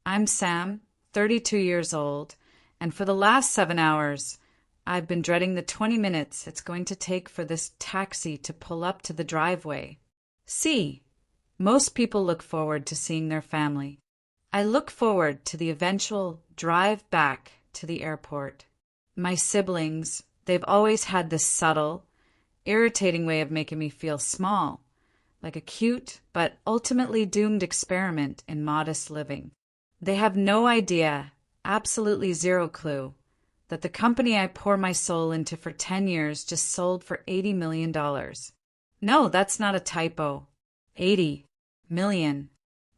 I'm Sam, 32 years old, and for the last 7 hours, I've been dreading the 20 minutes it's going to take for this taxi to pull up to the driveway. See, most people look forward to seeing their family. I look forward to the eventual drive back to the airport. My siblings, they've always had this subtle, irritating way of making me feel small, like a cute but ultimately doomed experiment in modest living. They have no idea, absolutely zero clue, that the company I pour my soul into for 10 years just sold for $80 million. No, that's not a typo. $80 million.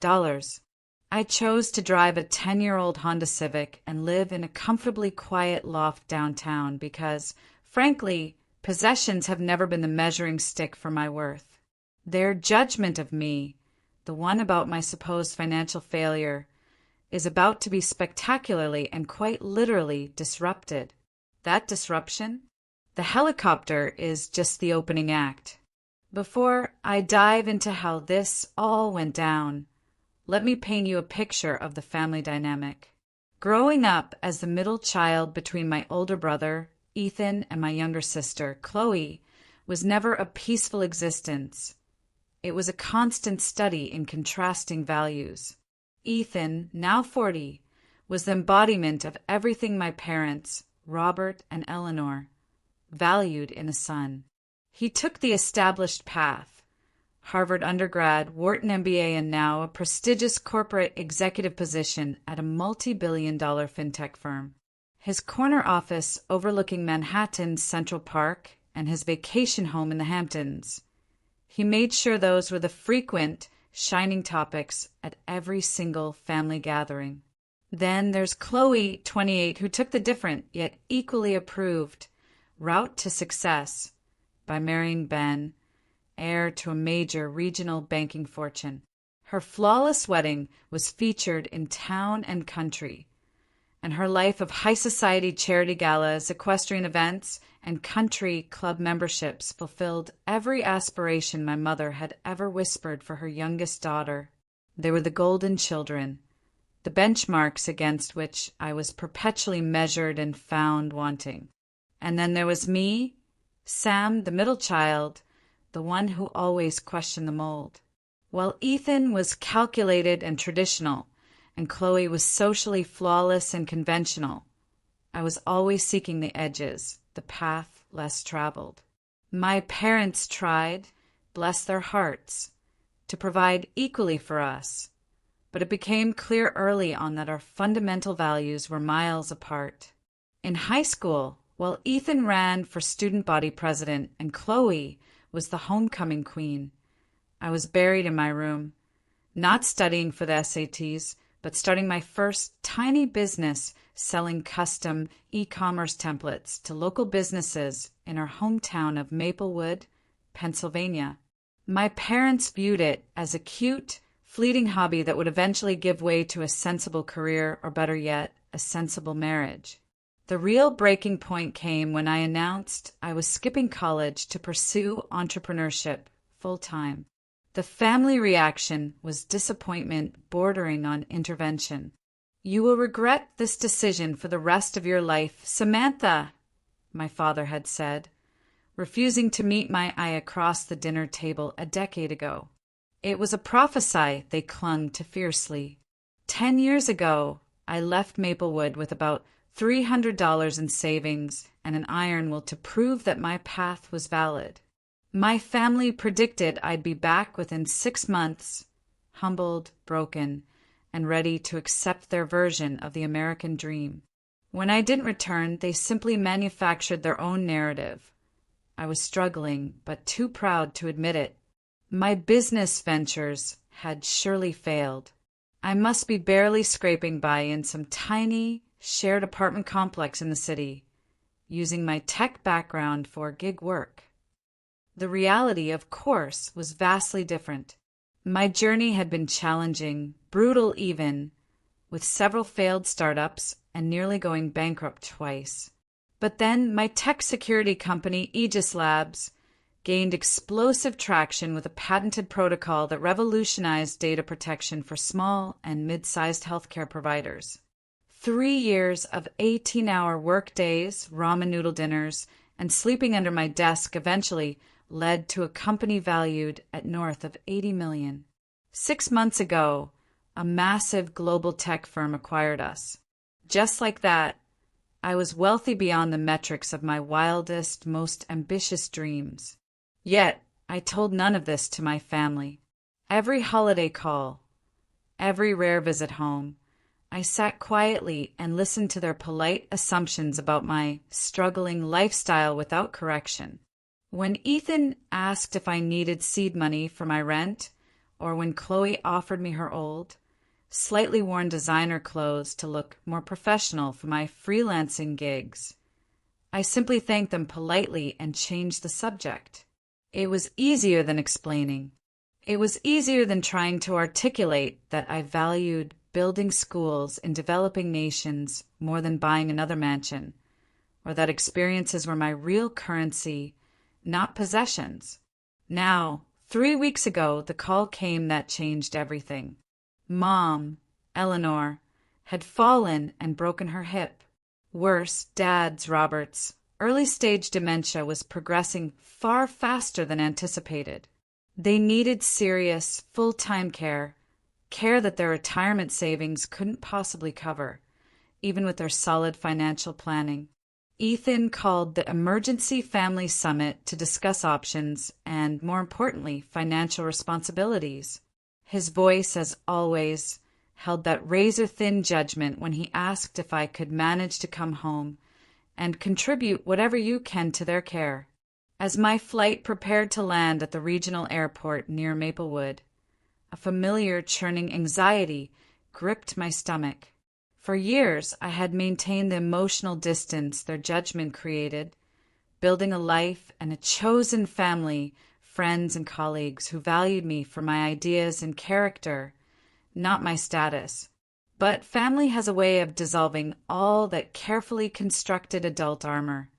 I chose to drive a 10-year-old Honda Civic and live in a comfortably quiet loft downtown because, frankly, possessions have never been the measuring stick for my worth. Their judgment of me, the one about my supposed financial failure, is about to be spectacularly and quite literally disrupted. That disruption? The helicopter is just the opening act. Before I dive into how this all went down, let me paint you a picture of the family dynamic. Growing up as the middle child between my older brother, Ethan, and my younger sister, Chloe, was never a peaceful existence. It was a constant study in contrasting values. Ethan, now 40, was the embodiment of everything my parents, Robert and Eleanor, valued in a son. He took the established path, Harvard undergrad, Wharton MBA, and now a prestigious corporate executive position at a multi-billion-dollar fintech firm. His corner office overlooking Manhattan's Central Park and his vacation home in the Hamptons. He made sure those were the frequent, shining topics at every single family gathering. Then there's Chloe, 28, who took the different, yet equally approved, route to success by marrying Ben, heir to a major regional banking fortune. Her flawless wedding was featured in town and country, and her life of high society charity galas, equestrian events, and country club memberships fulfilled every aspiration my mother had ever whispered for her youngest daughter. They were the golden children, the benchmarks against which I was perpetually measured and found wanting. And then there was me, Sam, the middle child, the one who always questioned the mold. While Ethan was calculated and traditional, and Chloe was socially flawless and conventional, I was always seeking the edges, the path less traveled. My parents tried, bless their hearts, to provide equally for us, but it became clear early on that our fundamental values were miles apart. In high school, while Ethan ran for student body president and Chloe was the homecoming queen, I was buried in my room, not studying for the SATs, but starting my first tiny business selling custom e-commerce templates to local businesses in our hometown of Maplewood, Pennsylvania. My parents viewed it as a cute, fleeting hobby that would eventually give way to a sensible career, or better yet, a sensible marriage. The real breaking point came when I announced I was skipping college to pursue entrepreneurship full-time. The family reaction was disappointment bordering on intervention. "You will regret this decision for the rest of your life, Samantha," my father had said, refusing to meet my eye across the dinner table a decade ago. It was a prophecy they clung to fiercely. 10 years ago, I left Maplewood with about $300 in savings and an iron will to prove that my path was valid. My family predicted I'd be back within 6 months, humbled, broken, and ready to accept their version of the American dream. When I didn't return, they simply manufactured their own narrative. I was struggling, but too proud to admit it. My business ventures had surely failed. I must be barely scraping by in some tiny, shared apartment complex in the city, using my tech background for gig work. The reality, of course, was vastly different. My journey had been challenging, brutal even, with several failed startups and nearly going bankrupt twice. But then my tech security company, Aegis Labs, gained explosive traction with a patented protocol that revolutionized data protection for small and mid-sized healthcare providers. 3 years of 18-hour work days, ramen noodle dinners, and sleeping under my desk eventually led to a company valued at north of $80 million. 6 months ago, a massive global tech firm acquired us. Just like that, I was wealthy beyond the metrics of my wildest, most ambitious dreams. Yet, I told none of this to my family. Every holiday call, every rare visit home, I sat quietly and listened to their polite assumptions about my struggling lifestyle without correction. When Ethan asked if I needed seed money for my rent, or when Chloe offered me her old, slightly worn designer clothes to look more professional for my freelancing gigs, I simply thanked them politely and changed the subject. It was easier than explaining. It was easier than trying to articulate that I valued building schools in developing nations more than buying another mansion, or that experiences were my real currency, not possessions. Now, 3 weeks ago, the call came that changed everything. Mom, Eleanor, had fallen and broken her hip. Worse, Dad's, Robert's, early-stage dementia was progressing far faster than anticipated. They needed serious, full-time care that their retirement savings couldn't possibly cover, even with their solid financial planning. Ethan called the Emergency Family Summit to discuss options and, more importantly, financial responsibilities. His voice, as always, held that razor-thin judgment when he asked if I could manage to come home and contribute whatever you can to their care. As my flight prepared to land at the regional airport near Maplewood, a familiar churning anxiety gripped my stomach. For years, I had maintained the emotional distance their judgment created, building a life and a chosen family, friends and colleagues who valued me for my ideas and character, not my status. But family has a way of dissolving all that carefully constructed adult armor,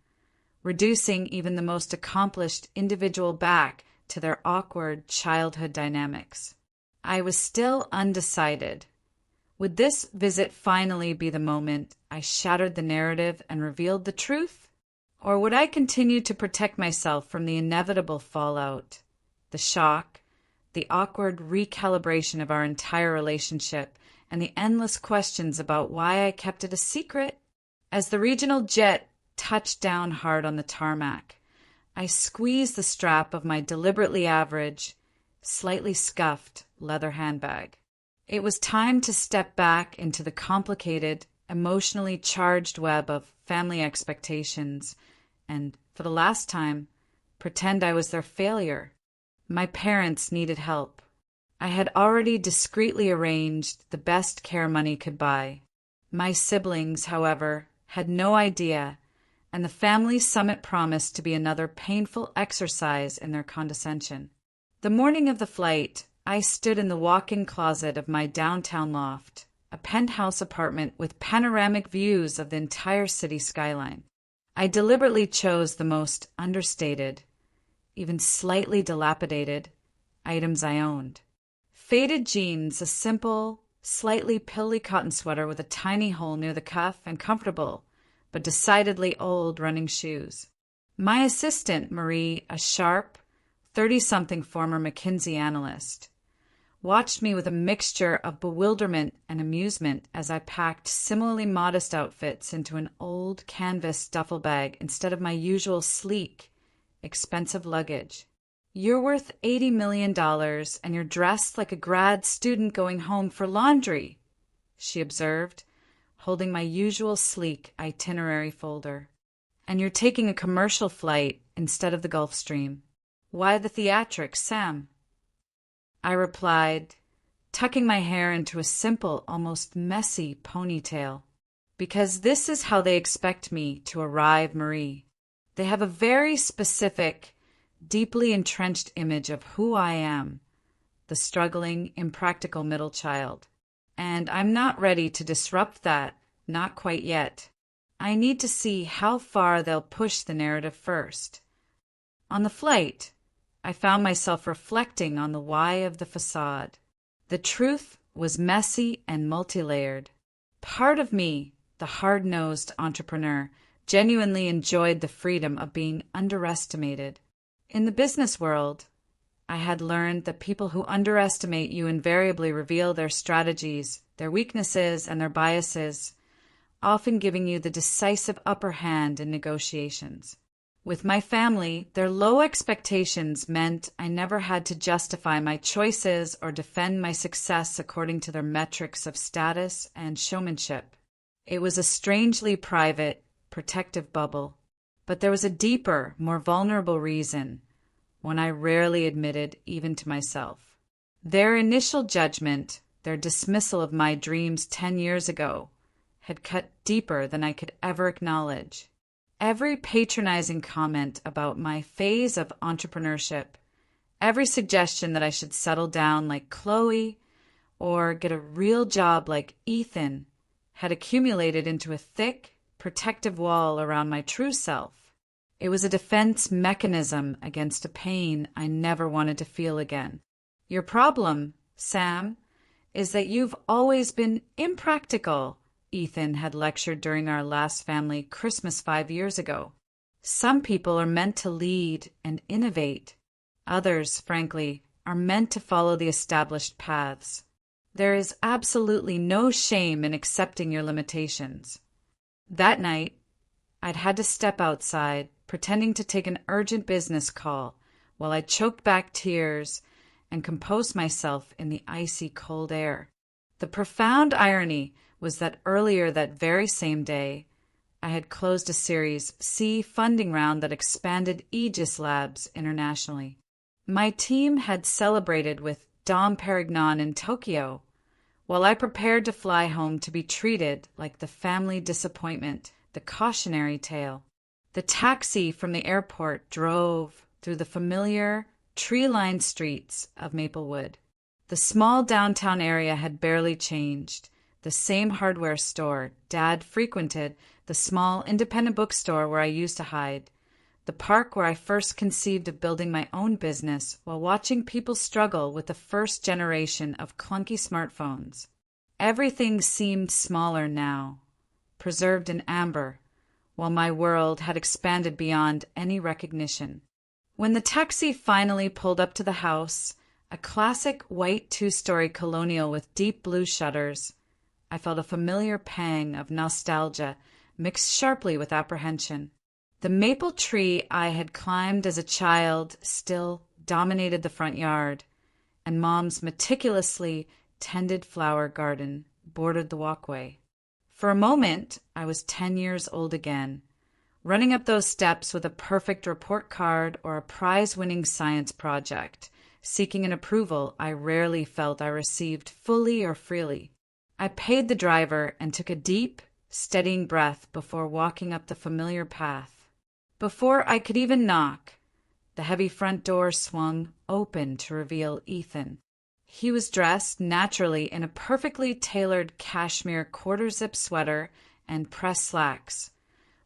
reducing even the most accomplished individual back to their awkward childhood dynamics. I was still undecided. Would this visit finally be the moment I shattered the narrative and revealed the truth? Or would I continue to protect myself from the inevitable fallout, the shock, the awkward recalibration of our entire relationship, and the endless questions about why I kept it a secret? As the regional jet touched down hard on the tarmac, I squeezed the strap of my deliberately average, slightly scuffed leather handbag. It was time to step back into the complicated, emotionally charged web of family expectations and, for the last time, pretend I was their failure. My parents needed help. I had already discreetly arranged the best care money could buy. My siblings, however, had no idea, and the family summit promised to be another painful exercise in their condescension. The morning of the flight, I stood in the walk-in closet of my downtown loft, a penthouse apartment with panoramic views of the entire city skyline. I deliberately chose the most understated, even slightly dilapidated, items I owned. Faded jeans, a simple, slightly pilly cotton sweater with a tiny hole near the cuff, and comfortable, but decidedly old running shoes. My assistant, Marie, a sharp, 30-something former McKinsey analyst, watched me with a mixture of bewilderment and amusement as I packed similarly modest outfits into an old canvas duffel bag instead of my usual sleek, expensive luggage. "You're worth $80 million, and you're dressed like a grad student going home for laundry," she observed, holding my usual sleek itinerary folder. "And you're taking a commercial flight instead of the Gulf Stream. Why the theatrics, Sam?" I replied, tucking my hair into a simple, almost messy ponytail. "Because this is how they expect me to arrive, Marie. They have a very specific, deeply entrenched image of who I am, the struggling, impractical middle child. And I'm not ready to disrupt that, not quite yet. I need to see how far they'll push the narrative first." On the flight, I found myself reflecting on the why of the facade. The truth was messy and multi-layered. Part of me, the hard-nosed entrepreneur, genuinely enjoyed the freedom of being underestimated. In the business world, I had learned that people who underestimate you invariably reveal their strategies, their weaknesses, and their biases, often giving you the decisive upper hand in negotiations. With my family, their low expectations meant I never had to justify my choices or defend my success according to their metrics of status and showmanship. It was a strangely private, protective bubble. But there was a deeper, more vulnerable reason, one I rarely admitted even to myself. Their initial judgment, their dismissal of my dreams 10 years ago, had cut deeper than I could ever acknowledge. Every patronizing comment about my phase of entrepreneurship, every suggestion that I should settle down like Chloe or get a real job like Ethan had accumulated into a thick, protective wall around my true self. It was a defense mechanism against a pain I never wanted to feel again. Your problem, Sam, is that you've always been impractical, Ethan had lectured during our last family Christmas 5 years ago. Some people are meant to lead and innovate. Others, frankly, are meant to follow the established paths. There is absolutely no shame in accepting your limitations. That night, I'd had to step outside, pretending to take an urgent business call, while I choked back tears and composed myself in the icy cold air. The profound irony was that earlier that very same day, I had closed a Series C funding round that expanded Aegis Labs internationally. My team had celebrated with Dom Perignon in Tokyo, while I prepared to fly home to be treated like the family disappointment, the cautionary tale. The taxi from the airport drove through the familiar, tree-lined streets of Maplewood. The small downtown area had barely changed. The same hardware store Dad frequented, the small independent bookstore where I used to hide, the park where I first conceived of building my own business while watching people struggle with the first generation of clunky smartphones. Everything seemed smaller now, preserved in amber, while my world had expanded beyond any recognition. When the taxi finally pulled up to the house, a classic white 2-story colonial with deep blue shutters, I felt a familiar pang of nostalgia mixed sharply with apprehension. The maple tree I had climbed as a child still dominated the front yard, and Mom's meticulously tended flower garden bordered the walkway. For a moment, I was 10 years old again, running up those steps with a perfect report card or a prize-winning science project, seeking an approval I rarely felt I received fully or freely. I paid the driver and took a deep, steadying breath before walking up the familiar path. Before I could even knock, the heavy front door swung open to reveal Ethan. He was dressed naturally in a perfectly tailored cashmere quarter-zip sweater and pressed slacks,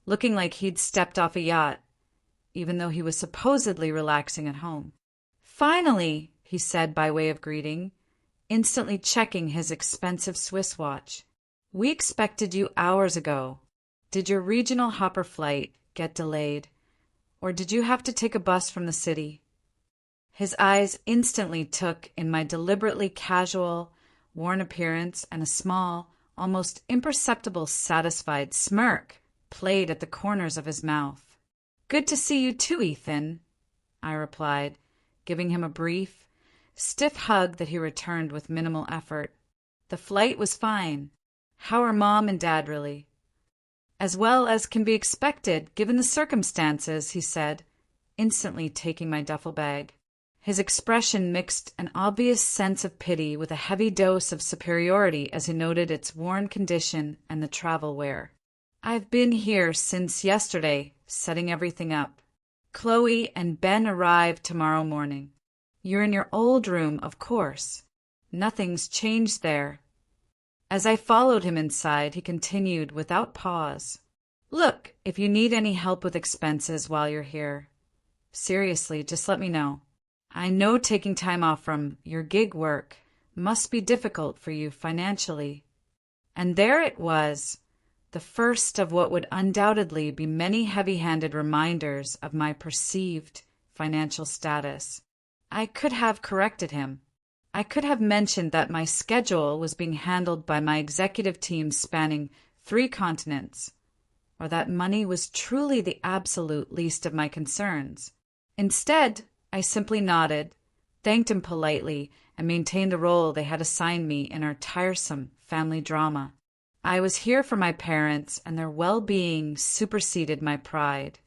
looking like he'd stepped off a yacht, even though he was supposedly relaxing at home. "Finally," he said by way of greeting, instantly checking his expensive Swiss watch. "We expected you hours ago. Did your regional hopper flight get delayed, or did you have to take a bus from the city?" His eyes instantly took in my deliberately casual, worn appearance, and a small, almost imperceptible satisfied smirk played at the corners of his mouth. "Good to see you too, Ethan," I replied, giving him a brief, stiff hug that he returned with minimal effort. "The flight was fine. How are Mom and Dad really?" "As well as can be expected, given the circumstances," he said, instantly taking my duffel bag. His expression mixed an obvious sense of pity with a heavy dose of superiority as he noted its worn condition and the travel wear. "I've been here since yesterday, setting everything up. Chloe and Ben arrive tomorrow morning. You're in your old room, of course. Nothing's changed there." As I followed him inside, he continued without pause. "Look, if you need any help with expenses while you're here, seriously, just let me know. I know taking time off from your gig work must be difficult for you financially." And there it was, the first of what would undoubtedly be many heavy-handed reminders of my perceived financial status. I could have corrected him. I could have mentioned that my schedule was being handled by my executive team spanning 3 continents, or that money was truly the absolute least of my concerns. Instead, I simply nodded, thanked him politely, and maintained the role they had assigned me in our tiresome family drama. I was here for my parents, and their well-being superseded my pride.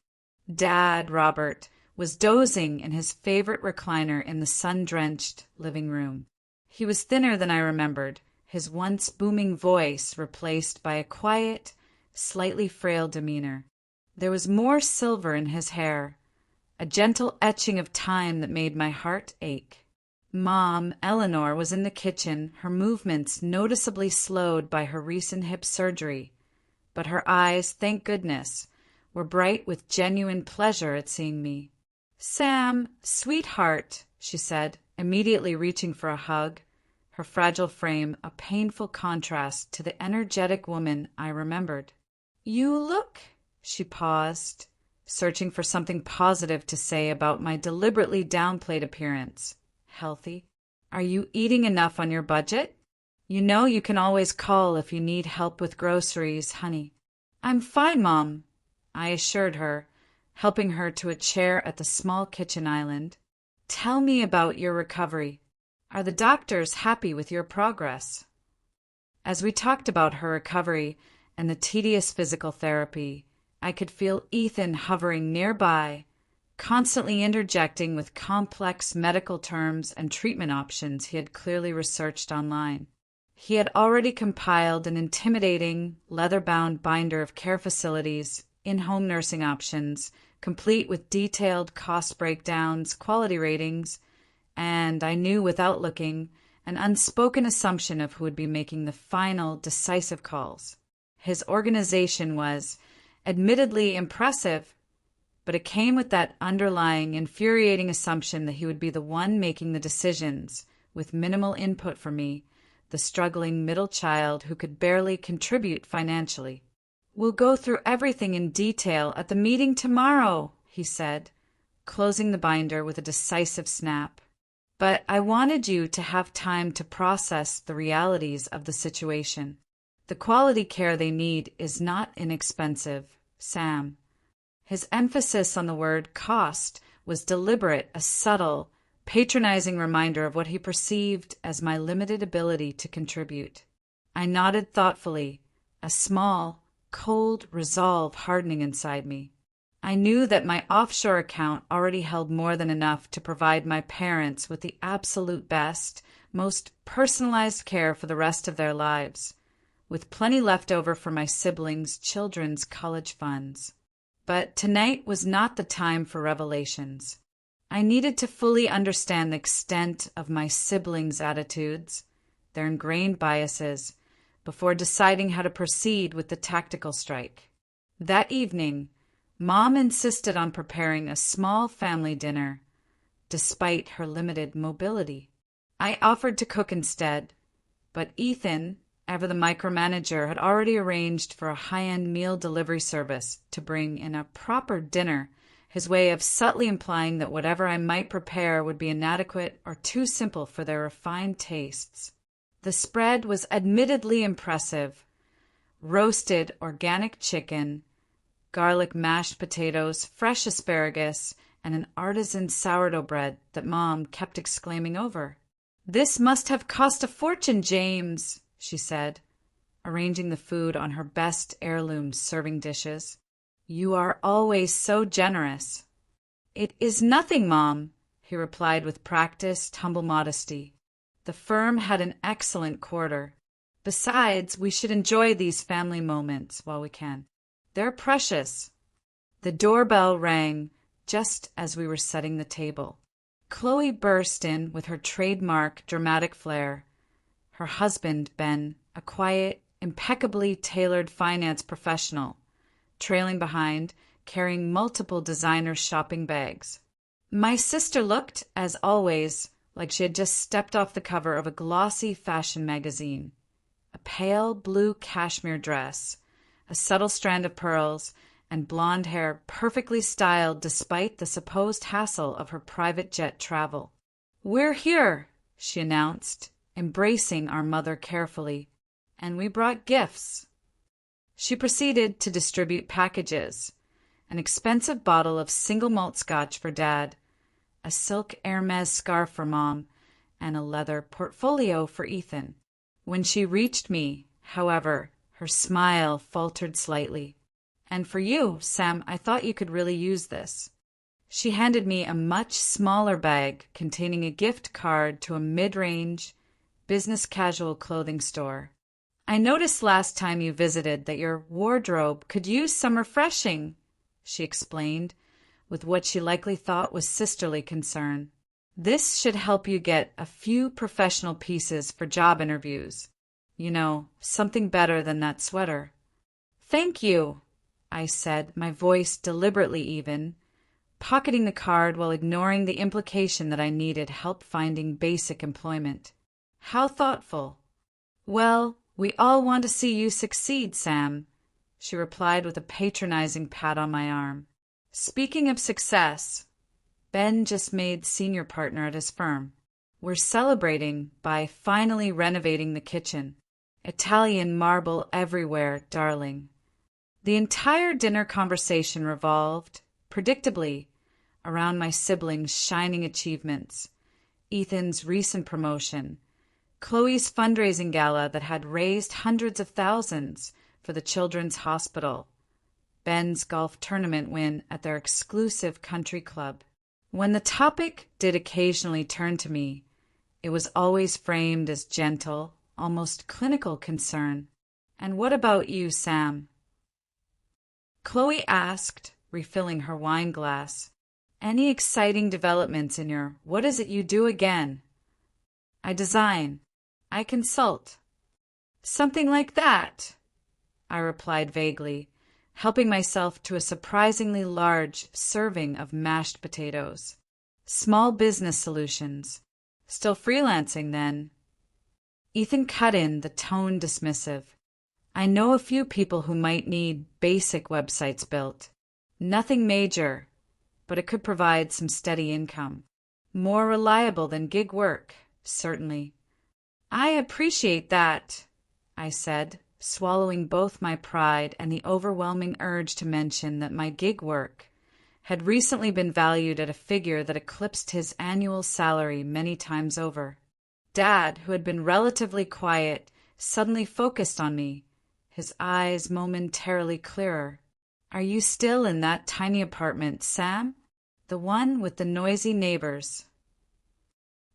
Dad, Robert, was dozing in his favorite recliner in the sun-drenched living room. He was thinner than I remembered, his once booming voice replaced by a quiet, slightly frail demeanor. There was more silver in his hair, a gentle etching of time that made my heart ache. Mom, Eleanor, was in the kitchen, her movements noticeably slowed by her recent hip surgery, but her eyes, thank goodness, were bright with genuine pleasure at seeing me. "Sam, sweetheart," she said, immediately reaching for a hug, her fragile frame a painful contrast to the energetic woman I remembered. "You look—" She paused, searching for something positive to say about my deliberately downplayed appearance. "Healthy. Are you eating enough on your budget? You know you can always call if you need help with groceries, honey." "I'm fine, Mom," I assured her, helping her to a chair at the small kitchen island. "Tell me about your recovery. Are the doctors happy with your progress?" As we talked about her recovery and the tedious physical therapy, I could feel Ethan hovering nearby, constantly interjecting with complex medical terms and treatment options he had clearly researched online. He had already compiled an intimidating, leather-bound binder of care facilities, in-home nursing options, complete with detailed cost breakdowns, quality ratings, and, I knew without looking, an unspoken assumption of who would be making the final, decisive calls. His organization was, admittedly, impressive, but it came with that underlying, infuriating assumption that he would be the one making the decisions, with minimal input from me, the struggling middle child who could barely contribute financially. "We'll go through everything in detail at the meeting tomorrow," he said, closing the binder with a decisive snap. "But I wanted you to have time to process the realities of the situation. The quality care they need is not inexpensive, Sam." His emphasis on the word cost was deliberate, a subtle, patronizing reminder of what he perceived as my limited ability to contribute. I nodded thoughtfully, a small, cold resolve hardening inside me. I knew that my offshore account already held more than enough to provide my parents with the absolute best, most personalized care for the rest of their lives, with plenty left over for my siblings' children's college funds. But tonight was not the time for revelations. I needed to fully understand the extent of my siblings' attitudes, their ingrained biases, before deciding how to proceed with the tactical strike. That evening, Mom insisted on preparing a small family dinner, despite her limited mobility. I offered to cook instead, but Ethan, ever the micromanager, had already arranged for a high-end meal delivery service to bring in a proper dinner, his way of subtly implying that whatever I might prepare would be inadequate or too simple for their refined tastes. The spread was admittedly impressive: roasted organic chicken, garlic mashed potatoes, fresh asparagus, and an artisan sourdough bread that Mom kept exclaiming over. "This must have cost a fortune, James," she said, arranging the food on her best heirloom serving dishes. "You are always so generous." "It is nothing, Mom," he replied with practiced, humble modesty. "The firm had an excellent quarter. Besides, we should enjoy these family moments while we can. They're precious." The doorbell rang just as we were setting the table. Chloe burst in with her trademark dramatic flair. Her husband, Ben, a quiet, impeccably tailored finance professional, trailing behind, carrying multiple designer shopping bags. My sister looked, as always, like she had just stepped off the cover of a glossy fashion magazine. A pale blue cashmere dress, a subtle strand of pearls, and blonde hair perfectly styled despite the supposed hassle of her private jet travel. "We're here," she announced, embracing our mother carefully, "and we brought gifts." She proceeded to distribute packages: an expensive bottle of single malt scotch for Dad, a silk Hermes scarf for Mom, and a leather portfolio for Ethan. When she reached me, however, her smile faltered slightly. "And for you, Sam, I thought you could really use this." She handed me a much smaller bag containing a gift card to a mid-range, business casual clothing store. "I noticed last time you visited that your wardrobe could use some refreshing," she explained, with what she likely thought was sisterly concern. "This should help you get a few professional pieces for job interviews. You know, something better than that sweater." "Thank you," I said, my voice deliberately even, pocketing the card while ignoring the implication that I needed help finding basic employment. "How thoughtful." "Well, we all want to see you succeed, Sam," she replied with a patronizing pat on my arm. "Speaking of success, Ben just made senior partner at his firm. We're celebrating by finally renovating the kitchen. Italian marble everywhere, darling." The entire dinner conversation revolved, predictably, around my siblings' shining achievements, Ethan's recent promotion, Chloe's fundraising gala that had raised hundreds of thousands for the Children's Hospital, Ben's golf tournament win at their exclusive country club. When the topic did occasionally turn to me, it was always framed as gentle, almost clinical concern. "And what about you, Sam?" Chloe asked, refilling her wine glass. "Any exciting developments in your what is it you do again?" "I design. I consult." "Something like that," I replied vaguely, helping myself to a surprisingly large serving of mashed potatoes. "Small business solutions. Still freelancing, then?" Ethan cut in, the tone dismissive. "I know a few people who might need basic websites built. Nothing major, but it could provide some steady income. More reliable than gig work, certainly." "I appreciate that," I said, swallowing both my pride and the overwhelming urge to mention that my gig work had recently been valued at a figure that eclipsed his annual salary many times over. Dad, who had been relatively quiet, suddenly focused on me, his eyes momentarily clearer. "Are you still in that tiny apartment, Sam? The one with the noisy neighbors?"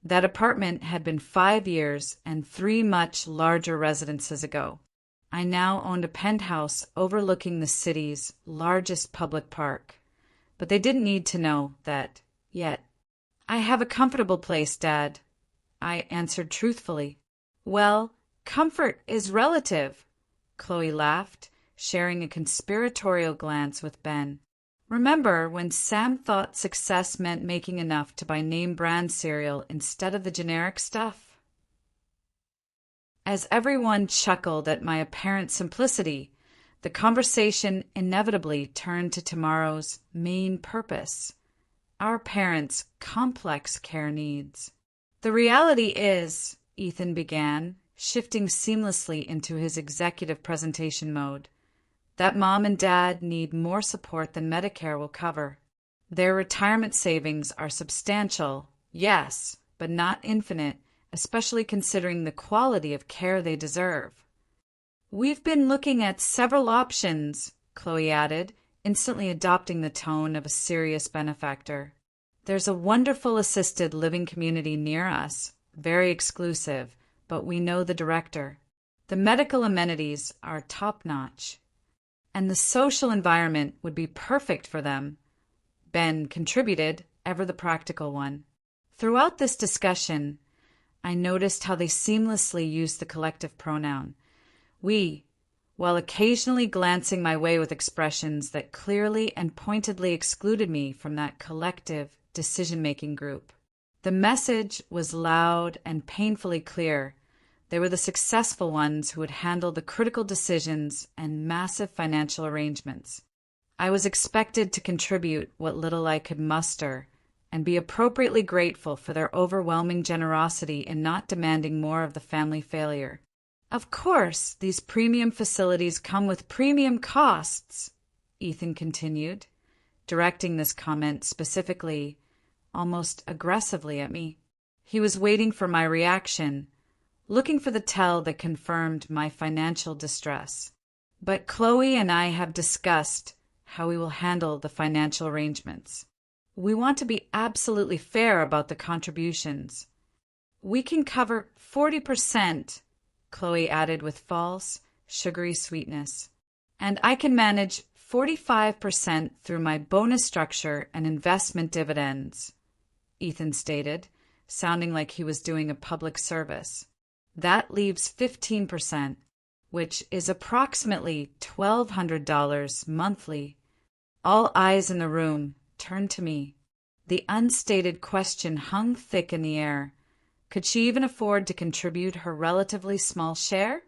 That apartment had been 5 years and 3 much larger residences ago. I now owned a penthouse overlooking the city's largest public park, but they didn't need to know that yet. "I have a comfortable place, Dad," I answered truthfully. "Well, comfort is relative," Chloe laughed, sharing a conspiratorial glance with Ben. "Remember when Sam thought success meant making enough to buy name brand cereal instead of the generic stuff?" As everyone chuckled at my apparent simplicity, the conversation inevitably turned to tomorrow's main purpose: our parents' complex care needs. "The reality is," Ethan began, shifting seamlessly into his executive presentation mode, "that Mom and Dad need more support than Medicare will cover. Their retirement savings are substantial, yes, but not infinite, especially considering the quality of care they deserve." "We've been looking at several options," Chloe added, instantly adopting the tone of a serious benefactor. "There's a wonderful assisted living community near us, very exclusive, but we know the director. The medical amenities are top-notch, and the social environment would be perfect for them." Ben contributed, ever the practical one. Throughout this discussion, I noticed how they seamlessly used the collective pronoun, "we," while occasionally glancing my way with expressions that clearly and pointedly excluded me from that collective decision-making group. The message was loud and painfully clear. They were the successful ones who would handle the critical decisions and massive financial arrangements. I was expected to contribute what little I could muster and be appropriately grateful for their overwhelming generosity in not demanding more of the family failure. Of course, these premium facilities come with premium costs, Ethan continued, directing this comment specifically, almost aggressively at me. He was waiting for my reaction, looking for the tell that confirmed my financial distress. But Chloe and I have discussed how we will handle the financial arrangements. We want to be absolutely fair about the contributions. We can cover 40%, Chloe added with false, sugary sweetness. And I can manage 45% through my bonus structure and investment dividends, Ethan stated, sounding like he was doing a public service. That leaves 15%, which is approximately $1,200 monthly. All eyes in the room turned to me. The unstated question hung thick in the air. Could she even afford to contribute her relatively small share?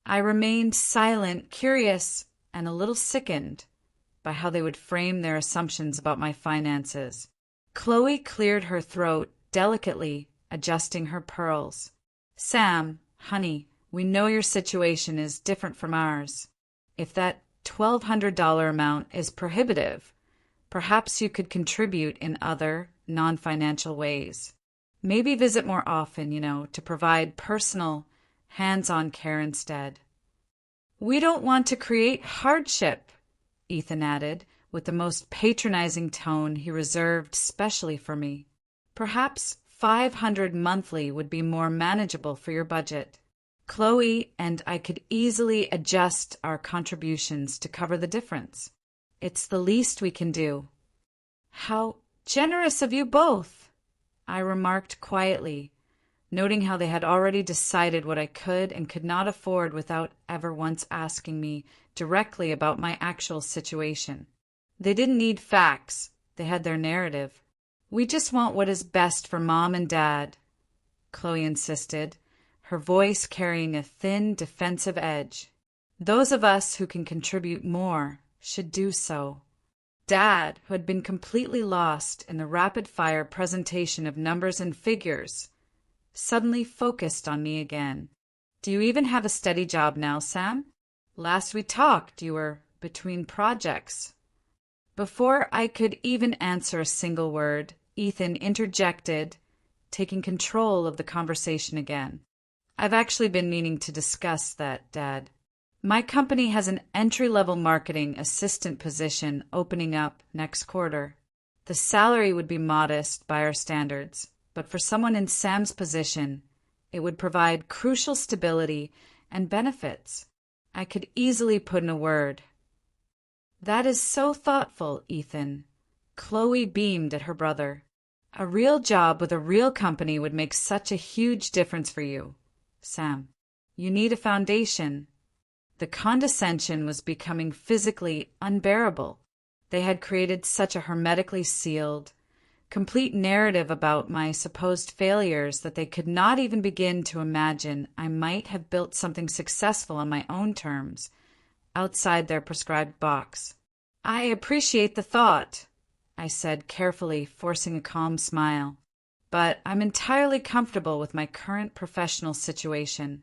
I remained silent, curious, and a little sickened by how they would frame their assumptions about my finances. Chloe cleared her throat delicately, adjusting her pearls. Sam, honey, we know your situation is different from ours. If that $1,200 amount is prohibitive, perhaps you could contribute in other, non-financial ways. Maybe visit more often, to provide personal, hands-on care instead. We don't want to create hardship, Ethan added, with the most patronizing tone he reserved specially for me. Perhaps $500 monthly would be more manageable for your budget. Chloe and I could easily adjust our contributions to cover the difference. It's the least we can do. How generous of you both, I remarked quietly, noting how they had already decided what I could and could not afford without ever once asking me directly about my actual situation. They didn't need facts. They had their narrative. We just want what is best for Mom and Dad, Chloe insisted, her voice carrying a thin, defensive edge. Those of us who can contribute more should do so. Dad, who had been completely lost in the rapid-fire presentation of numbers and figures, suddenly focused on me again. Do you even have a steady job now, Sam? Last we talked, you were between projects. Before I could even answer a single word, Ethan interjected, taking control of the conversation again. I've actually been meaning to discuss that, Dad. My company has an entry-level marketing assistant position opening up next quarter. The salary would be modest by our standards, but for someone in Sam's position, it would provide crucial stability and benefits. I could easily put in a word. That is so thoughtful, Ethan. Chloe beamed at her brother. A real job with a real company would make such a huge difference for you, Sam. You need a foundation. The condescension was becoming physically unbearable. They had created such a hermetically sealed, complete narrative about my supposed failures that they could not even begin to imagine I might have built something successful on my own terms, outside their prescribed box. I appreciate the thought, I said carefully, forcing a calm smile. But I'm entirely comfortable with my current professional situation.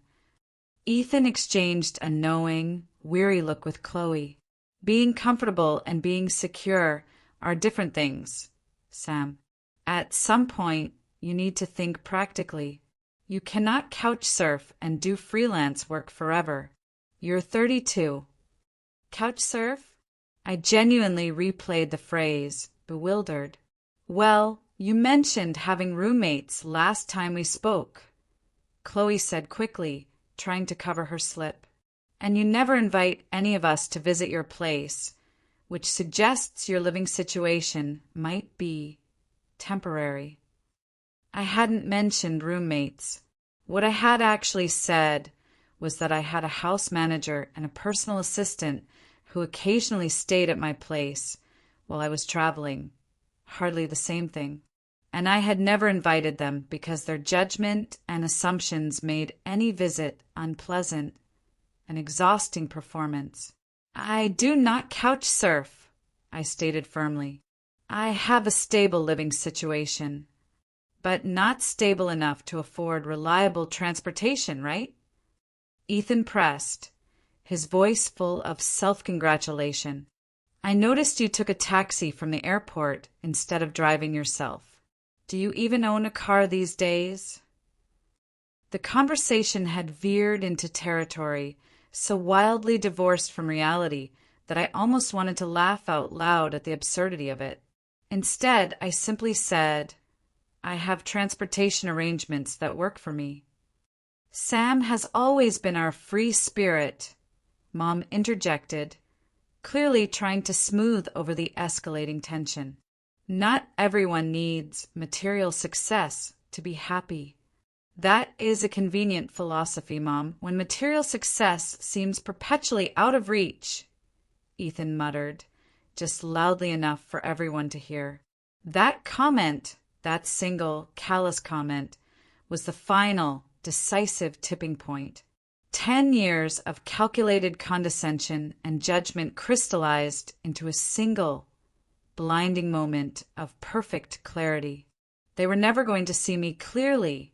Ethan exchanged a knowing, weary look with Chloe. Being comfortable and being secure are different things, Sam. At some point, you need to think practically. You cannot couch surf and do freelance work forever. You're 32. Couch surf? I genuinely replayed the phrase, bewildered. Well, you mentioned having roommates last time we spoke, Chloe said quickly, trying to cover her slip. And you never invite any of us to visit your place, which suggests your living situation might be temporary. I hadn't mentioned roommates. What I had actually said was that I had a house manager and a personal assistant who occasionally stayed at my place while I was traveling. Hardly the same thing. and I had never invited them because their judgment and assumptions made any visit unpleasant, an exhausting performance. "I do not couch surf," I stated firmly. "I have a stable living situation, but not stable enough to afford reliable transportation, right?" Ethan pressed, his voice full of self-congratulation. "I noticed you took a taxi from the airport instead of driving yourself. Do you even own a car these days?" The conversation had veered into territory so wildly divorced from reality that I almost wanted to laugh out loud at the absurdity of it. Instead, I simply said, "I have transportation arrangements that work for me." "Sam has always been our free spirit," Mom interjected, clearly trying to smooth over the escalating tension. "Not everyone needs material success to be happy." "That is a convenient philosophy, Mom, when material success seems perpetually out of reach," Ethan muttered, just loudly enough for everyone to hear. That comment, that single, callous comment, was the final, decisive tipping point. 10 years of calculated condescension and judgment crystallized into a single, blinding moment of perfect clarity. They were never going to see me clearly,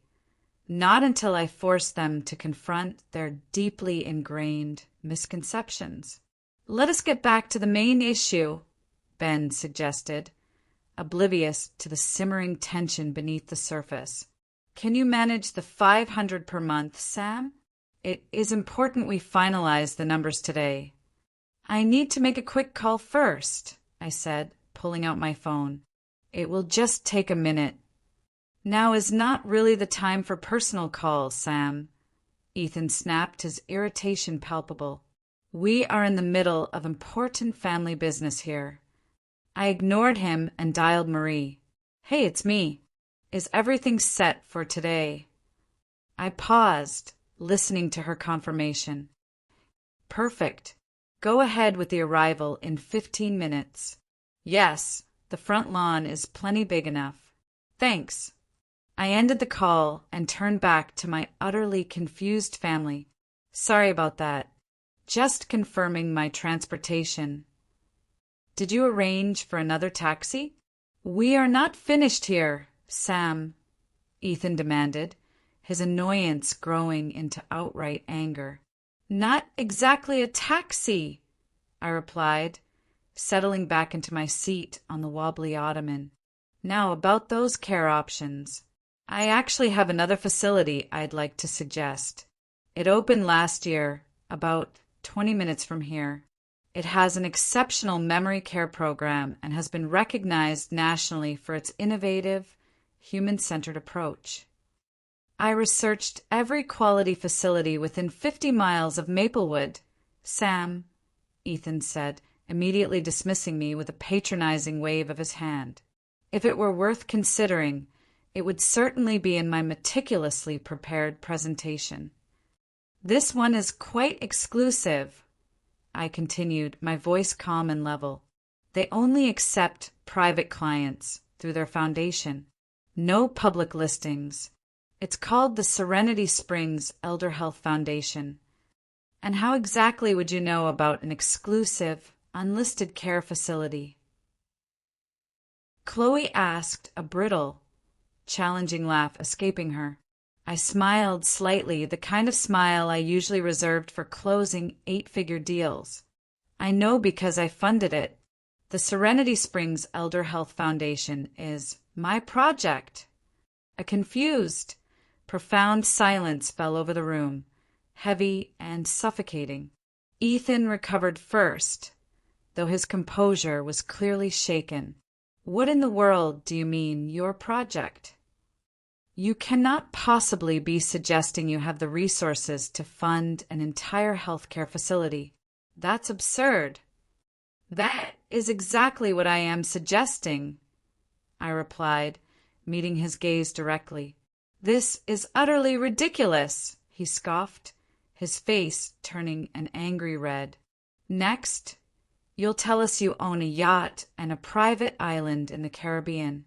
not until I forced them to confront their deeply ingrained misconceptions. "Let us get back to the main issue," Ben suggested, oblivious to the simmering tension beneath the surface. "Can you manage the 500 per month, Sam? It is important we finalize the numbers today." "I need to make a quick call first," I said, pulling out my phone. "It will just take a minute." "Now is not really the time for personal calls, Sam," Ethan snapped, his irritation palpable. "We are in the middle of important family business here." I ignored him and dialed Marie. "Hey, it's me. Is everything set for today?" I paused, listening to her confirmation. "Perfect. Go ahead with the arrival in 15 minutes. Yes, the front lawn is plenty big enough. Thanks." I ended the call and turned back to my utterly confused family. "Sorry about that. Just confirming my transportation." "Did you arrange for another taxi?" "We are not finished here, Sam," Ethan demanded, his annoyance growing into outright anger. "Not exactly a taxi," I replied, settling back into my seat on the wobbly ottoman. "Now about those care options. I actually have another facility I'd like to suggest. It opened last year, about 20 minutes from here. It has an exceptional memory care program and has been recognized nationally for its innovative, human-centered approach." "I researched every quality facility within 50 miles of Maplewood, Sam," Ethan said, immediately dismissing me with a patronizing wave of his hand. "If it were worth considering, it would certainly be in my meticulously prepared presentation." "This one is quite exclusive," I continued, my voice calm and level. "They only accept private clients through their foundation. No public listings. It's called the Serenity Springs Elder Health Foundation." "And how exactly would you know about an exclusive, unlisted care facility?" Chloe asked, a brittle, challenging laugh escaping her. I smiled slightly, the kind of smile I usually reserved for closing 8-figure deals. "I know because I funded it. The Serenity Springs Elder Health Foundation is my project." A confused, profound silence fell over the room, heavy and suffocating. Ethan recovered first, though his composure was clearly shaken. "What in the world do you mean, your project?" "You cannot possibly be suggesting you have the resources to fund an entire healthcare facility. That's absurd." "That is exactly what I am suggesting," I replied, meeting his gaze directly. "This is utterly ridiculous," he scoffed, his face turning an angry red. "Next, you'll tell us you own a yacht and a private island in the Caribbean."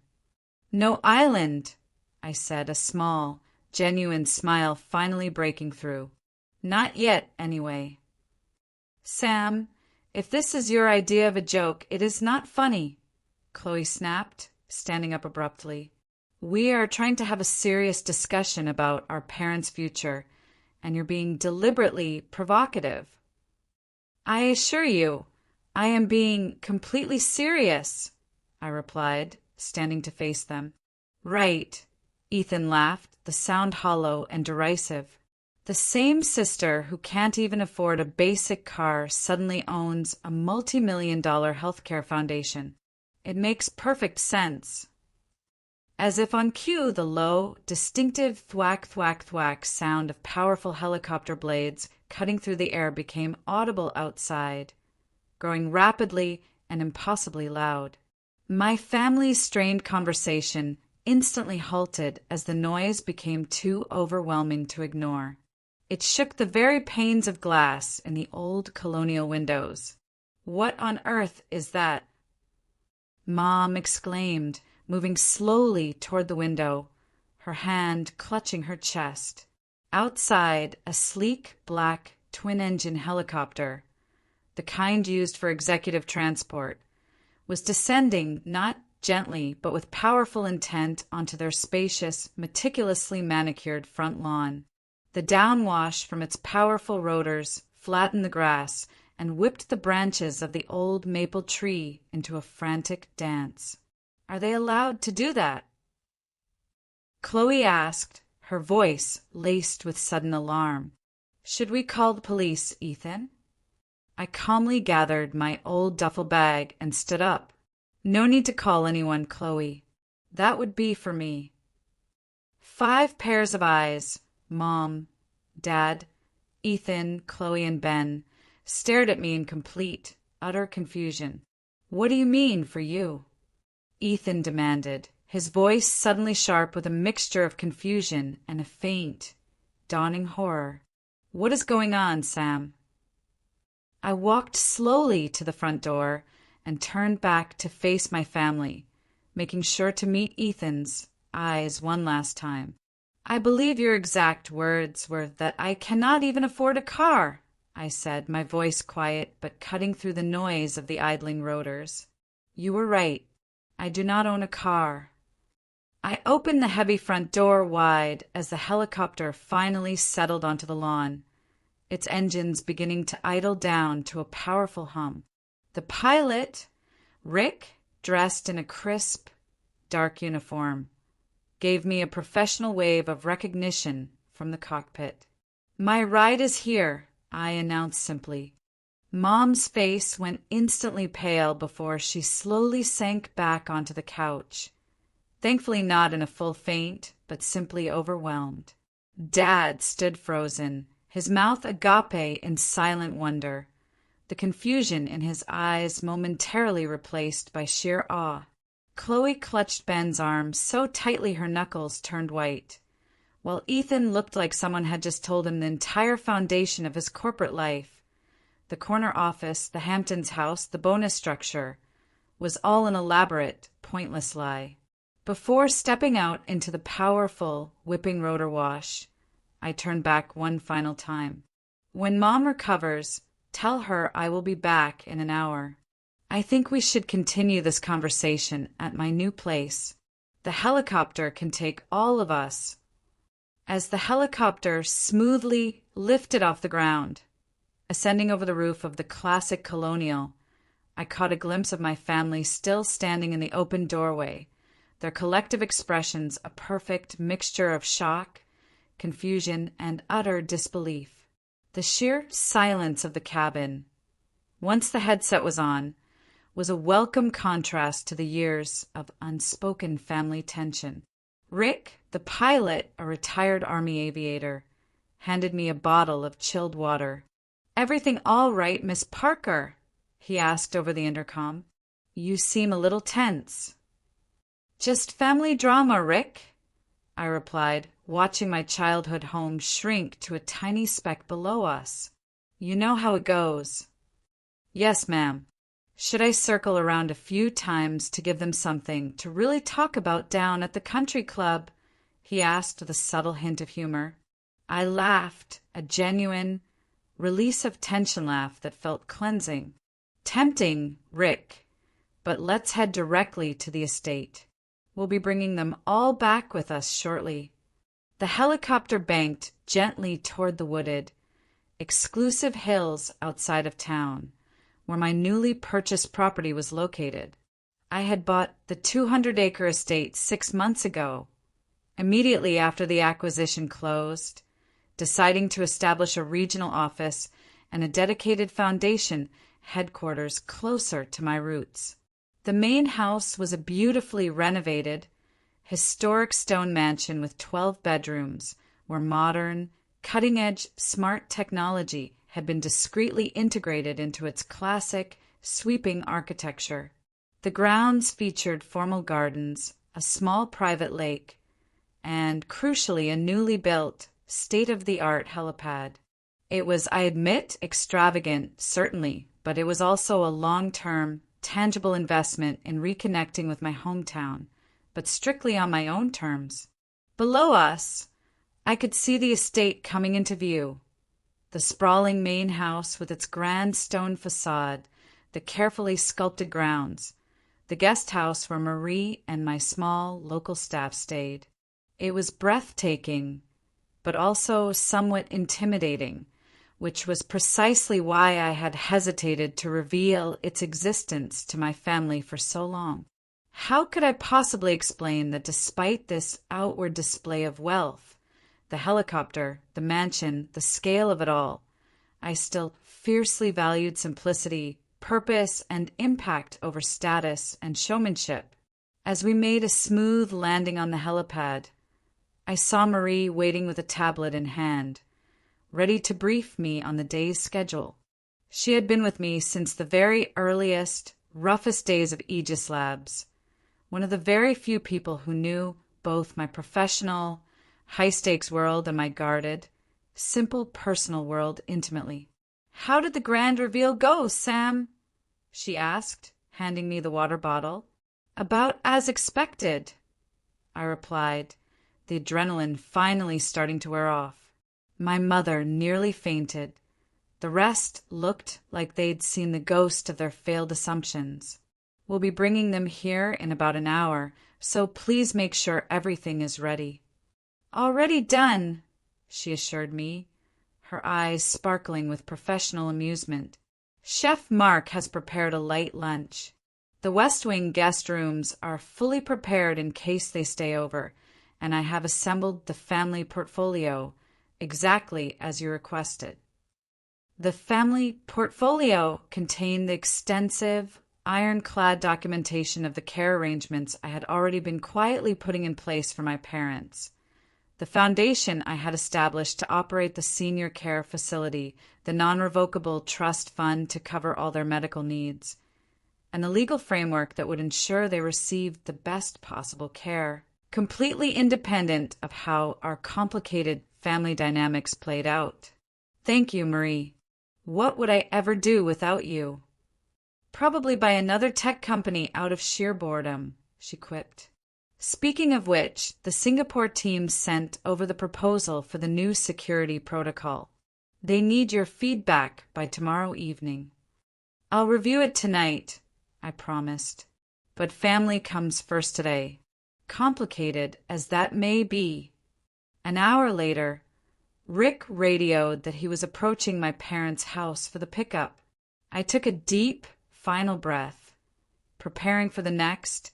No island, I said, a small, genuine smile finally breaking through. Not yet, anyway. Sam, if this is your idea of a joke, it is not funny, Chloe snapped, standing up abruptly. We are trying to have a serious discussion about our parents' future, and you're being deliberately provocative. I assure you, I am being completely serious, I replied, standing to face them. Right, Ethan laughed, the sound hollow and derisive. The same sister who can't even afford a basic car suddenly owns a multi-million-dollar healthcare foundation. It makes perfect sense. As if on cue, the low, distinctive thwack, thwack, thwack sound of powerful helicopter blades cutting through the air became audible outside, growing rapidly and impossibly loud. My family's strained conversation instantly halted as the noise became too overwhelming to ignore. It shook the very panes of glass in the old colonial windows. What on earth is that? Mom exclaimed, moving slowly toward the window, her hand clutching her chest. Outside, a sleek, black, twin-engine helicopter, the kind used for executive transport, was descending not gently but with powerful intent onto their spacious, meticulously manicured front lawn. The downwash from its powerful rotors flattened the grass and whipped the branches of the old maple tree into a frantic dance. Are they allowed to do that? Chloe asked, her voice laced with sudden alarm. Should we call the police, Ethan? I calmly gathered my old duffel bag and stood up. No need to call anyone, Chloe. That would be for me. 5 pairs of eyes, Mom, Dad, Ethan, Chloe, and Ben, stared at me in complete, utter confusion. What do you mean, for you? Ethan demanded, his voice suddenly sharp with a mixture of confusion and a faint, dawning horror. What is going on, Sam? I walked slowly to the front door and turned back to face my family, making sure to meet Ethan's eyes one last time. I believe your exact words were that I cannot even afford a car, I said, my voice quiet but cutting through the noise of the idling rotors. You were right. I do not own a car. I opened the heavy front door wide as the helicopter finally settled onto the lawn, its engines beginning to idle down to a powerful hum. The pilot, Rick, dressed in a crisp, dark uniform, gave me a professional wave of recognition from the cockpit. My ride is here, I announced simply. Mom's face went instantly pale before she slowly sank back onto the couch, thankfully not in a full faint, but simply overwhelmed. Dad stood frozen, his mouth agape in silent wonder, the confusion in his eyes momentarily replaced by sheer awe. Chloe clutched Ben's arm so tightly her knuckles turned white, while Ethan looked like someone had just told him the entire foundation of his corporate life. The corner office, the Hamptons house, the bonus structure, was all an elaborate, pointless lie. Before stepping out into the powerful, whipping rotor wash, I turned back one final time. When Mom recovers, tell her I will be back in an hour. I think we should continue this conversation at my new place. The helicopter can take all of us. As the helicopter smoothly lifted off the ground, ascending over the roof of the classic colonial, I caught a glimpse of my family still standing in the open doorway, their collective expressions a perfect mixture of shock, confusion, and utter disbelief. The sheer silence of the cabin, once the headset was on, was a welcome contrast to the years of unspoken family tension. Rick, the pilot, a retired Army aviator, handed me a bottle of chilled water. Everything all right, Miss Parker? He asked over the intercom. You seem a little tense. Just family drama, Rick, I replied, watching my childhood home shrink to a tiny speck below us. You know how it goes. Yes, ma'am. Should I circle around a few times to give them something to really talk about down at the country club? He asked with a subtle hint of humor. I laughed, a genuine release of tension laugh that felt cleansing. Tempting, Rick, but let's head directly to the estate. We'll be bringing them all back with us shortly. The helicopter banked gently toward the wooded, exclusive hills outside of town, where my newly purchased property was located. I had bought the 200-acre estate 6 months ago, immediately after the acquisition closed, deciding to establish a regional office and a dedicated foundation headquarters closer to my roots. The main house was a beautifully renovated, historic stone mansion with 12 bedrooms, where modern, cutting-edge smart technology had been discreetly integrated into its classic, sweeping architecture. The grounds featured formal gardens, a small private lake, and, crucially, a newly built, state-of-the-art helipad. It was, I admit, extravagant, certainly, but it was also a long-term, tangible investment in reconnecting with my hometown, but strictly on my own terms. Below us, I could see the estate coming into view. The sprawling main house with its grand stone facade, the carefully sculpted grounds, the guest house where Marie and my small local staff stayed. It was breathtaking, but also somewhat intimidating, which was precisely why I had hesitated to reveal its existence to my family for so long. How could I possibly explain that despite this outward display of wealth, the helicopter, the mansion, the scale of it all, I still fiercely valued simplicity, purpose, and impact over status and showmanship? As we made a smooth landing on the helipad, I saw Marie waiting with a tablet in hand, ready to brief me on the day's schedule. She had been with me since the very earliest, roughest days of Aegis Labs, one of the very few people who knew both my professional, high-stakes world and my guarded, simple personal world intimately. "How did the grand reveal go, Sam?" she asked, handing me the water bottle. "About as expected," I replied, the adrenaline finally starting to wear off. My mother nearly fainted. The rest looked like they'd seen the ghost of their failed assumptions. "We'll be bringing them here in about an hour, so please make sure everything is ready." "Already done," she assured me, her eyes sparkling with professional amusement. "Chef Mark has prepared a light lunch. The West Wing guest rooms are fully prepared in case they stay over, and I have assembled the family portfolio exactly as you requested." The family portfolio contained the extensive, ironclad documentation of the care arrangements I had already been quietly putting in place for my parents, the foundation I had established to operate the senior care facility, the non-revocable trust fund to cover all their medical needs, and a legal framework that would ensure they received the best possible care, completely independent of how our complicated family dynamics played out. "Thank you, Marie. What would I ever do without you?" "Probably buy another tech company out of sheer boredom," she quipped. Speaking of which, the Singapore team sent over the proposal for the new security protocol. They need your feedback by tomorrow evening. "I'll review it tonight," I promised. But family comes first today, complicated as that may be. An hour later, Rick radioed that he was approaching my parents' house for the pickup. I took a deep, final breath, preparing for the next,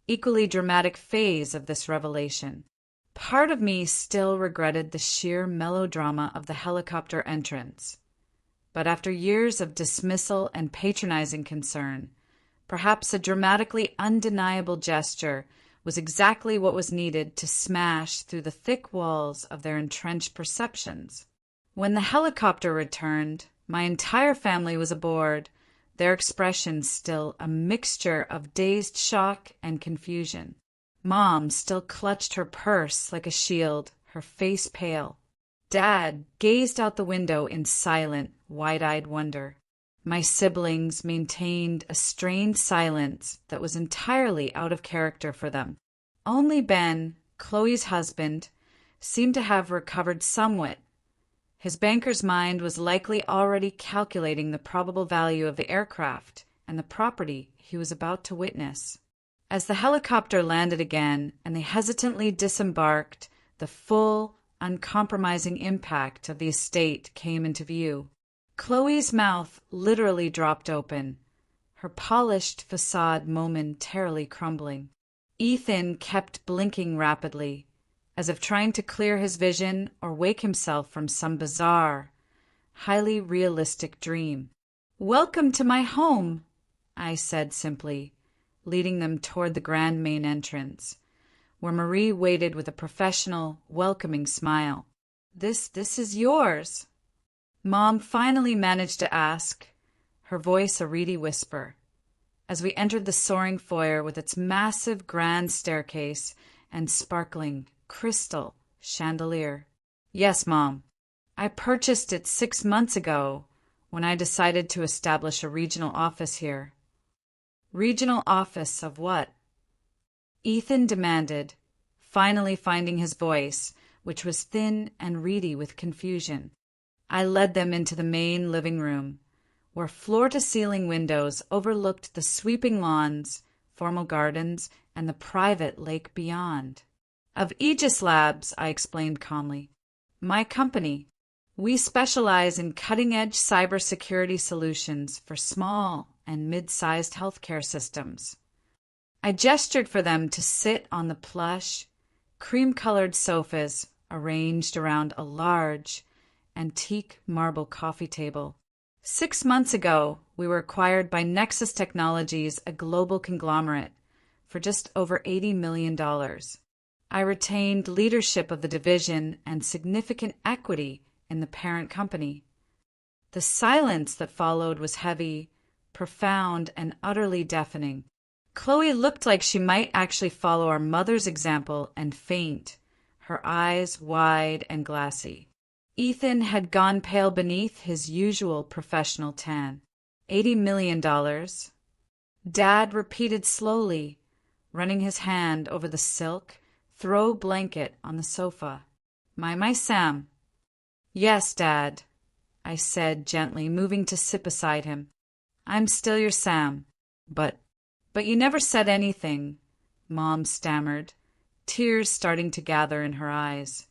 equally dramatic phase of this revelation. Part of me still regretted the sheer melodrama of the helicopter entrance. But after years of dismissal and patronizing concern, perhaps a dramatically undeniable gesture was exactly what was needed to smash through the thick walls of their entrenched perceptions. When the helicopter returned, my entire family was aboard, their expressions still a mixture of dazed shock and confusion. Mom still clutched her purse like a shield, her face pale. Dad gazed out the window in silent, wide-eyed wonder. My siblings maintained a strained silence that was entirely out of character for them. Only Ben, Chloe's husband, seemed to have recovered somewhat. His banker's mind was likely already calculating the probable value of the aircraft and the property he was about to witness. As the helicopter landed again and they hesitantly disembarked, the full, uncompromising impact of the estate came into view. Chloe's mouth literally dropped open, her polished facade momentarily crumbling. Ethan kept blinking rapidly, as if trying to clear his vision or wake himself from some bizarre, highly realistic dream. "Welcome to my home," I said simply, leading them toward the grand main entrance, where Marie waited with a professional, welcoming smile. This is yours," Mom finally managed to ask, her voice a reedy whisper, as we entered the soaring foyer with its massive grand staircase and sparkling crystal chandelier. "Yes, Mom. I purchased it 6 months ago when I decided to establish a regional office here." "Regional office of what?" Ethan demanded, finally finding his voice, which was thin and reedy with confusion. I led them into the main living room, where floor-to-ceiling windows overlooked the sweeping lawns, formal gardens, and the private lake beyond. "Of Aegis Labs," I explained calmly. "My company. We specialize in cutting-edge cybersecurity solutions for small and mid-sized healthcare systems." I gestured for them to sit on the plush, cream-colored sofas arranged around a large, antique marble coffee table. 6 months ago, we were acquired by Nexus Technologies, a global conglomerate, for just over $80 million. I retained leadership of the division and significant equity in the parent company. The silence that followed was heavy, profound, and utterly deafening. Chloe looked like she might actually follow our mother's example and faint, her eyes wide and glassy. Ethan had gone pale beneath his usual professional tan. $80 million. Dad repeated slowly, running his hand over the silk throw blanket on the sofa. My Sam." "Yes, Dad," I said gently, moving to sit beside him. "I'm still your Sam. But you never said anything," Mom stammered, tears starting to gather in her eyes.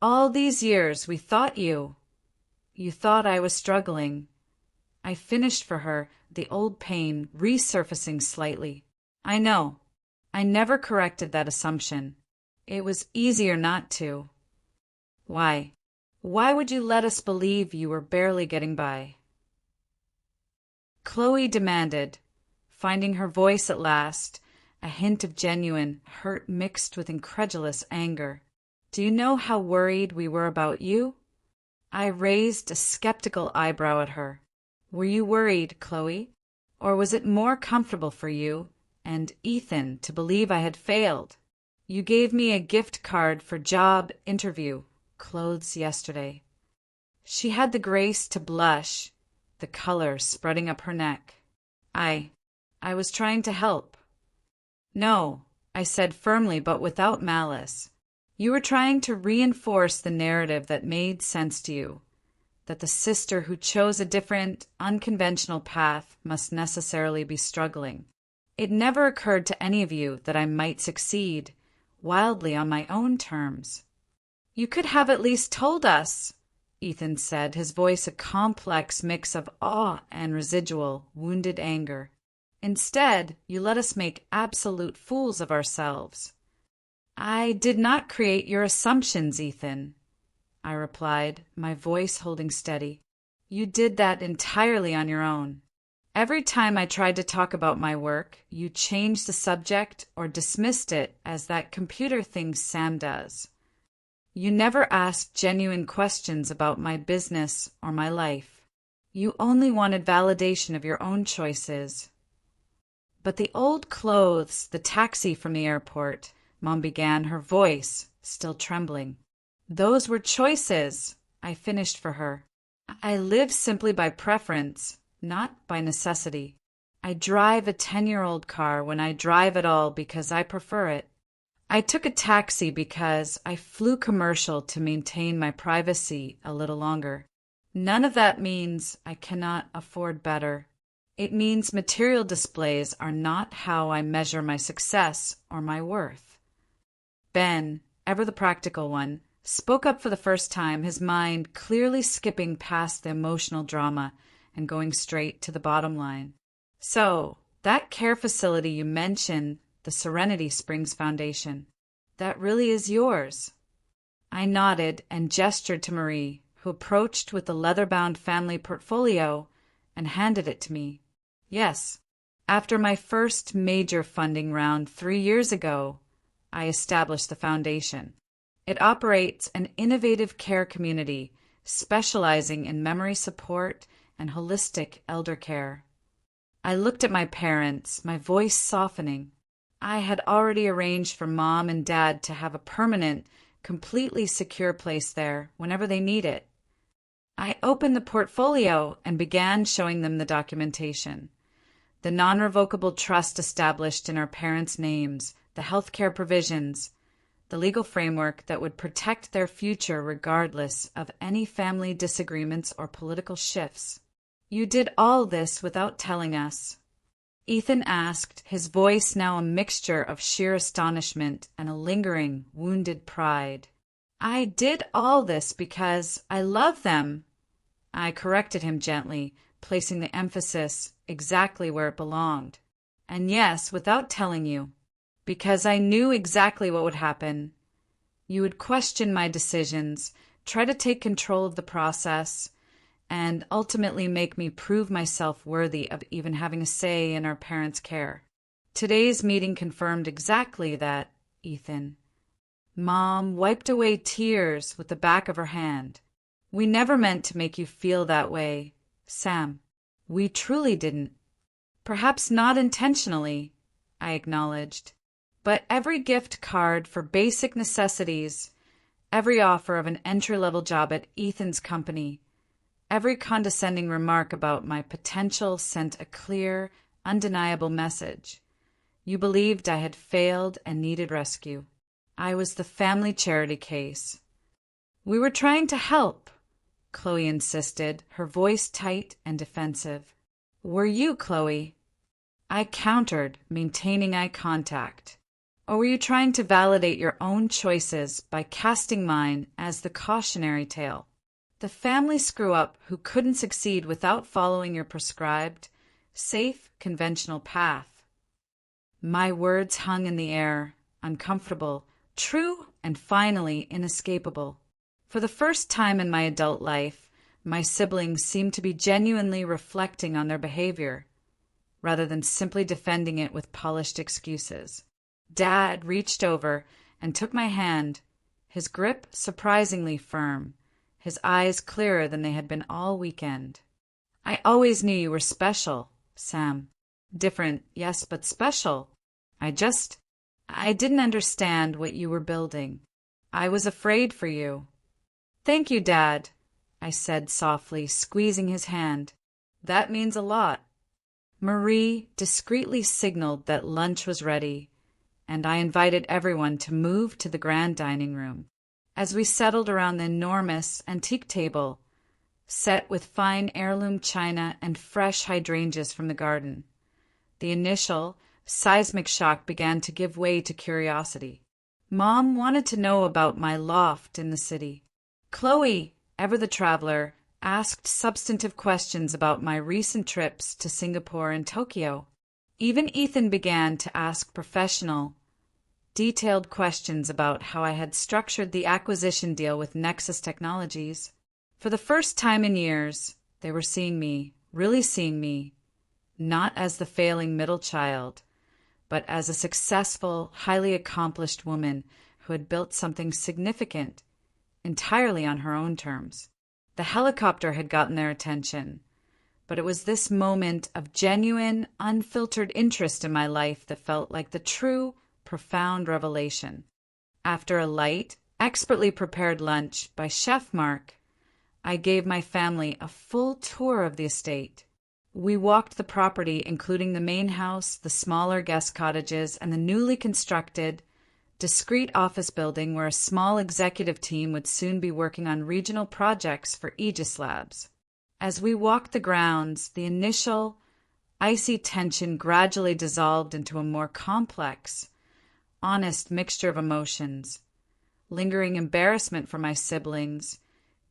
"All these years we thought you thought I was struggling." I finished for her, the old pain resurfacing slightly. "I know. I never corrected that assumption. It was easier not to." Why would you let us believe you were barely getting by?" Chloe demanded, finding her voice at last, a hint of genuine hurt mixed with incredulous anger. "Do you know how worried we were about you?" I raised a skeptical eyebrow at her. "Were you worried, Chloe? Or was it more comfortable for you and Ethan to believe I had failed? You gave me a gift card for job interview clothes yesterday." She had the grace to blush, the color spreading up her neck. I was trying to help." "No," I said firmly but without malice. "You were trying to reinforce the narrative that made sense to you, that the sister who chose a different, unconventional path must necessarily be struggling. It never occurred to any of you that I might succeed, wildly on my own terms." "You could have at least told us," Ethan said, his voice a complex mix of awe and residual, wounded anger. "Instead, you let us make absolute fools of ourselves." "I did not create your assumptions, Ethan," I replied, my voice holding steady. "You did that entirely on your own. Every time I tried to talk about my work, you changed the subject or dismissed it as that computer thing Sam does. You never asked genuine questions about my business or my life. You only wanted validation of your own choices." "But the old clothes, the taxi from the airport," Mom began, her voice still trembling. "Those were choices," I finished for her. "I live simply by preference, not by necessity. I drive a 10-year-old car when I drive at all because I prefer it. I took a taxi because I flew commercial to maintain my privacy a little longer. None of that means I cannot afford better. It means material displays are not how I measure my success or my worth. Ben, ever the practical one, spoke up for the first time, his mind clearly skipping past the emotional drama and going straight to the bottom line. So, that care facility you mentioned, the Serenity Springs Foundation, that really is yours. I nodded and gestured to Marie, who approached with the leather-bound family portfolio and handed it to me. Yes, after my first major funding round 3 years ago, I established the foundation. It operates an innovative care community specializing in memory support and holistic elder care. I looked at my parents, my voice softening. I had already arranged for Mom and Dad to have a permanent, completely secure place there whenever they need it. I opened the portfolio and began showing them the documentation. The non-revocable trust established in our parents' names, the healthcare provisions, the legal framework that would protect their future regardless of any family disagreements or political shifts. You did all this without telling us. Ethan asked, his voice now a mixture of sheer astonishment and a lingering, wounded pride. I did all this because I love them. I corrected him gently, placing the emphasis exactly where it belonged. And yes, without telling you, because I knew exactly what would happen. You would question my decisions, try to take control of the process, and ultimately make me prove myself worthy of even having a say in our parents' care. Today's meeting confirmed exactly that, Ethan. Mom wiped away tears with the back of her hand. We never meant to make you feel that way, Sam. We truly didn't. Perhaps not intentionally, I acknowledged. But every gift card for basic necessities, every offer of an entry-level job at Ethan's company, every condescending remark about my potential sent a clear, undeniable message. You believed I had failed and needed rescue. I was the family charity case. We were trying to help, Chloe insisted, her voice tight and defensive. Were you, Chloe? I countered, maintaining eye contact. Or were you trying to validate your own choices by casting mine as the cautionary tale? The family screw-up who couldn't succeed without following your prescribed, safe, conventional path. My words hung in the air, uncomfortable, true, and finally inescapable. For the first time in my adult life, my siblings seemed to be genuinely reflecting on their behavior, rather than simply defending it with polished excuses. Dad reached over and took my hand, his grip surprisingly firm, his eyes clearer than they had been all weekend. I always knew you were special, Sam. Different, yes, but special. I didn't understand what you were building. I was afraid for you. Thank you, Dad, I said softly, squeezing his hand. That means a lot. Marie discreetly signaled that lunch was ready, and I invited everyone to move to the grand dining room. As we settled around the enormous antique table, set with fine heirloom china and fresh hydrangeas from the garden, the initial, seismic shock began to give way to curiosity. Mom wanted to know about my loft in the city. Chloe, ever the traveler, asked substantive questions about my recent trips to Singapore and Tokyo. Even Ethan began to ask professional, detailed questions about how I had structured the acquisition deal with Nexus Technologies. For the first time in years, they were seeing me, really seeing me, not as the failing middle child, but as a successful, highly accomplished woman who had built something significant, entirely on her own terms. The helicopter had gotten their attention, but it was this moment of genuine, unfiltered interest in my life that felt like the true, profound revelation. After a light, expertly prepared lunch by Chef Mark, I gave my family a full tour of the estate. We walked the property, including the main house, the smaller guest cottages, and the newly constructed, discreet office building where a small executive team would soon be working on regional projects for Aegis Labs. As we walked the grounds, the initial, icy tension gradually dissolved into a more complex, honest mixture of emotions: lingering embarrassment for my siblings,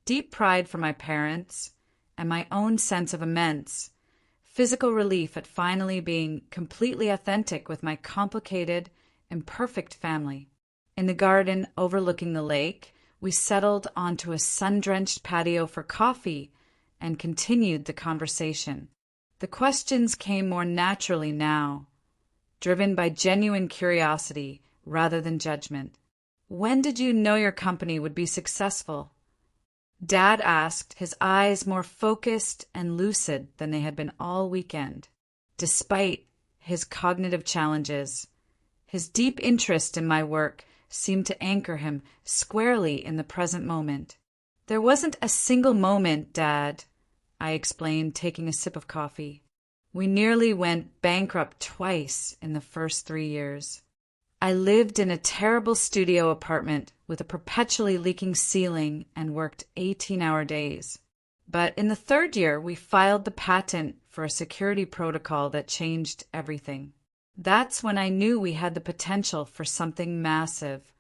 deep pride for my parents, and my own sense of immense, physical relief at finally being completely authentic with my complicated, imperfect family. In the garden overlooking the lake, we settled onto a sun-drenched patio for coffee and continued the conversation. The questions came more naturally now, driven by genuine curiosity rather than judgment. When did you know your company would be successful? Dad asked, his eyes more focused and lucid than they had been all weekend. Despite his cognitive challenges, his deep interest in my work seemed to anchor him squarely in the present moment. There wasn't a single moment, Dad, I explained, taking a sip of coffee. We nearly went bankrupt twice in the first 3 years. I lived in a terrible studio apartment with a perpetually leaking ceiling and worked 18-hour days. But in the 3rd year, we filed the patent for a security protocol that changed everything. That's when I knew we had the potential for something massive.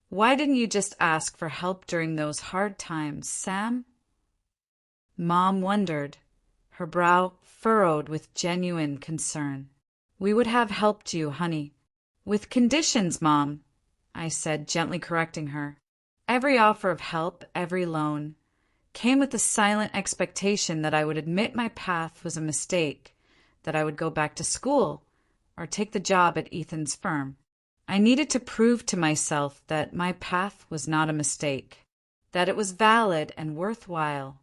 Why didn't you just ask for help during those hard times, Sam? Mom wondered, her brow furrowed with genuine concern. We would have helped you, honey. With conditions, Mom, I said, gently correcting her. Every offer of help, every loan, came with the silent expectation that I would admit my path was a mistake, that I would go back to school or take the job at Ethan's firm. I needed to prove to myself that my path was not a mistake, that it was valid and worthwhile.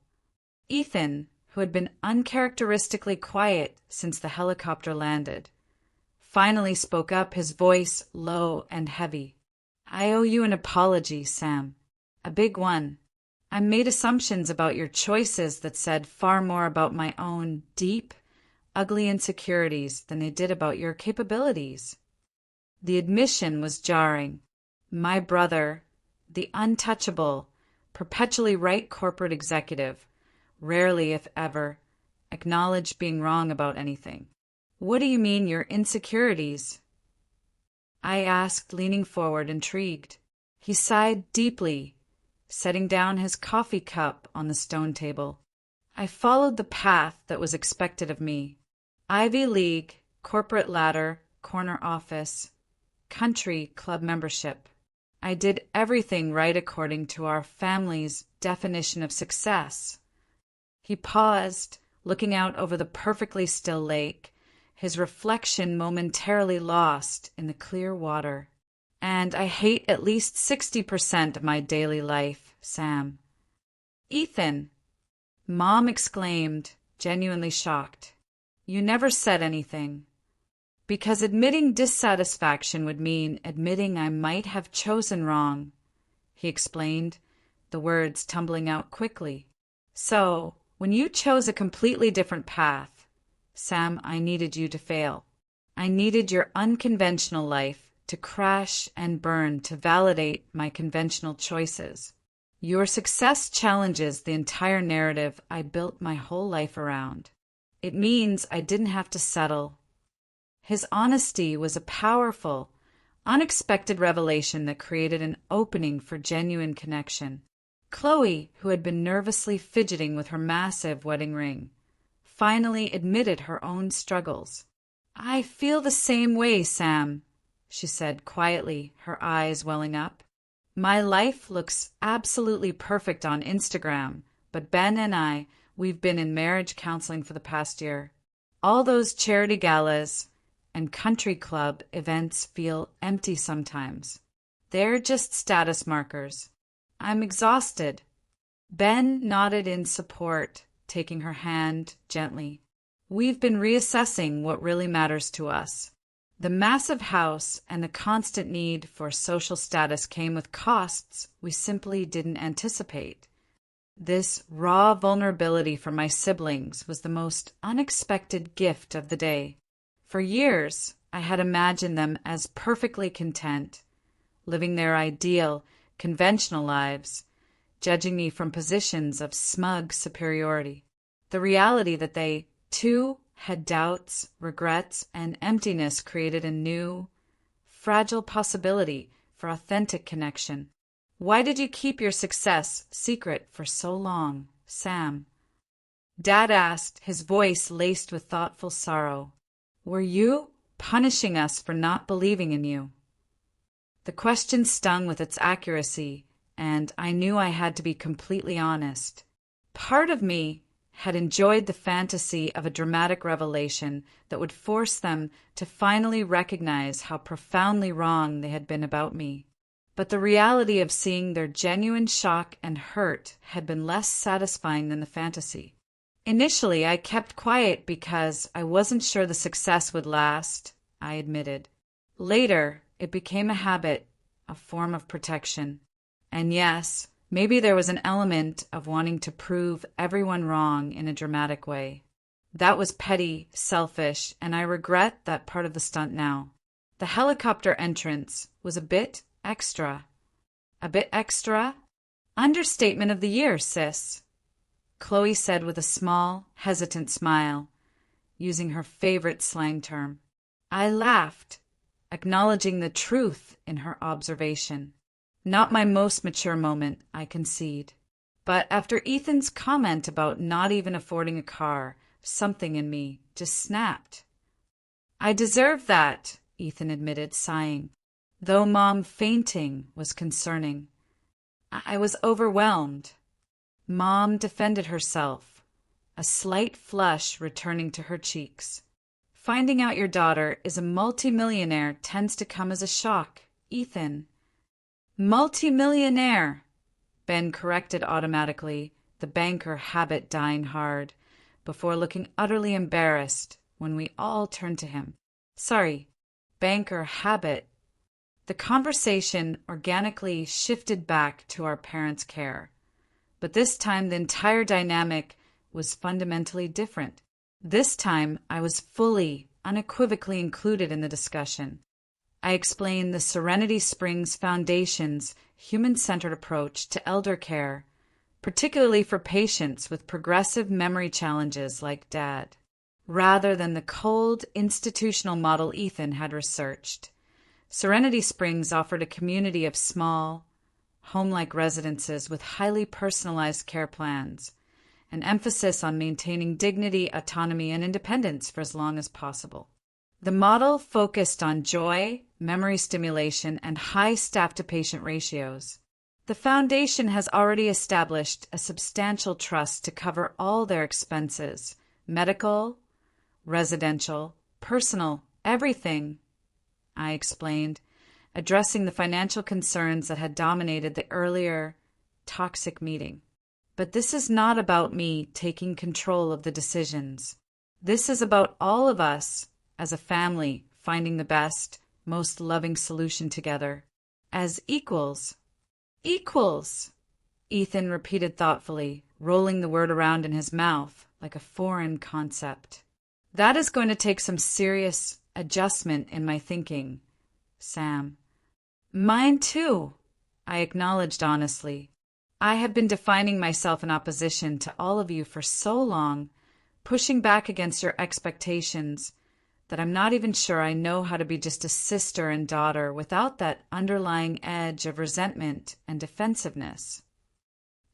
Ethan, who had been uncharacteristically quiet since the helicopter landed, finally spoke up, his voice low and heavy. I owe you an apology, Sam. A big one. I made assumptions about your choices that said far more about my own deep, ugly insecurities than they did about your capabilities. The admission was jarring. My brother, the untouchable, perpetually right corporate executive, rarely, if ever, acknowledged being wrong about anything. What do you mean, your insecurities? I asked, leaning forward, intrigued. He sighed deeply, setting down his coffee cup on the stone table. I followed the path that was expected of me. Ivy League, corporate ladder, corner office, country club membership. I did everything right according to our family's definition of success. He paused, looking out over the perfectly still lake, his reflection momentarily lost in the clear water. And I hate at least 60% of my daily life, Sam. Ethan, Mom exclaimed, genuinely shocked. You never said anything. Because admitting dissatisfaction would mean admitting I might have chosen wrong, he explained, the words tumbling out quickly. So, when you chose a completely different path, Sam, I needed you to fail. I needed your unconventional life to crash and burn to validate my conventional choices. Your success challenges the entire narrative I built my whole life around. It means I didn't have to settle. His honesty was a powerful, unexpected revelation that created an opening for genuine connection. Chloe, who had been nervously fidgeting with her massive wedding ring, finally admitted her own struggles. I feel the same way, Sam, she said quietly, her eyes welling up. My life looks absolutely perfect on Instagram, but Ben and we've been in marriage counseling for the past year. All those charity galas and country club events feel empty sometimes. They're just status markers. I'm exhausted. Ben nodded in support, taking her hand gently. We've been reassessing what really matters to us. The massive house and the constant need for social status came with costs we simply didn't anticipate. This raw vulnerability from my siblings was the most unexpected gift of the day. For years, I had imagined them as perfectly content, living their ideal, conventional lives, judging me from positions of smug superiority. The reality that they, too, had doubts, regrets, and emptiness created a new, fragile possibility for authentic connection. "Why did you keep your success secret for so long, Sam?" Dad asked, his voice laced with thoughtful sorrow. "Were you punishing us for not believing in you?" The question stung with its accuracy, and I knew I had to be completely honest. Part of me had enjoyed the fantasy of a dramatic revelation that would force them to finally recognize how profoundly wrong they had been about me. But the reality of seeing their genuine shock and hurt had been less satisfying than the fantasy. Initially, I kept quiet because I wasn't sure the success would last, I admitted. Later, it became a habit, a form of protection. And yes, maybe there was an element of wanting to prove everyone wrong in a dramatic way. That was petty, selfish, and I regret that part of the stunt now. The helicopter entrance was a bit extra. A bit extra? Understatement of the year, sis, Chloe said with a small, hesitant smile, using her favorite slang term. I laughed, acknowledging the truth in her observation. Not my most mature moment, I concede. But after Ethan's comment about not even affording a car, something in me just snapped. I deserve that, Ethan admitted, sighing, though Mom fainting was concerning. I was overwhelmed. Mom defended herself, a slight flush returning to her cheeks. Finding out your daughter is a multimillionaire tends to come as a shock, Ethan. Multimillionaire, Ben corrected automatically, the banker habit dying hard, before looking utterly embarrassed when we all turned to him. Sorry, banker habit. The conversation organically shifted back to our parents' care. But this time the entire dynamic was fundamentally different. This time I was fully, unequivocally included in the discussion. I explained the Serenity Springs Foundation's human-centered approach to elder care, particularly for patients with progressive memory challenges like Dad, rather than the cold, institutional model Ethan had researched. Serenity Springs offered a community of small, home-like residences with highly personalized care plans, an emphasis on maintaining dignity, autonomy, and independence for as long as possible. The model focused on joy, memory stimulation, and high staff-to-patient ratios. The foundation has already established a substantial trust to cover all their expenses, medical, residential, personal, everything, I explained, addressing the financial concerns that had dominated the earlier, toxic meeting. But this is not about me taking control of the decisions. This is about all of us, as a family, finding the best, most loving solution together. As equals. Equals, Ethan repeated thoughtfully, rolling the word around in his mouth like a foreign concept. That is going to take some serious adjustment in my thinking, Sam. Mine too, I acknowledged honestly. I have been defining myself in opposition to all of you for so long, pushing back against your expectations, that I'm not even sure I know how to be just a sister and daughter without that underlying edge of resentment and defensiveness.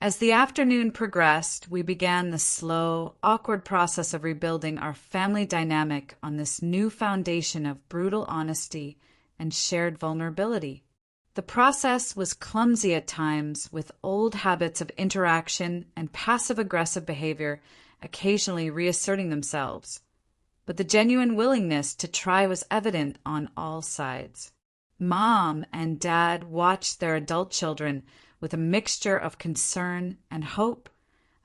As the afternoon progressed, we began the slow, awkward process of rebuilding our family dynamic on this new foundation of brutal honesty and shared vulnerability. The process was clumsy at times, with old habits of interaction and passive-aggressive behavior occasionally reasserting themselves. But the genuine willingness to try was evident on all sides. Mom and Dad watched their adult children with a mixture of concern and hope,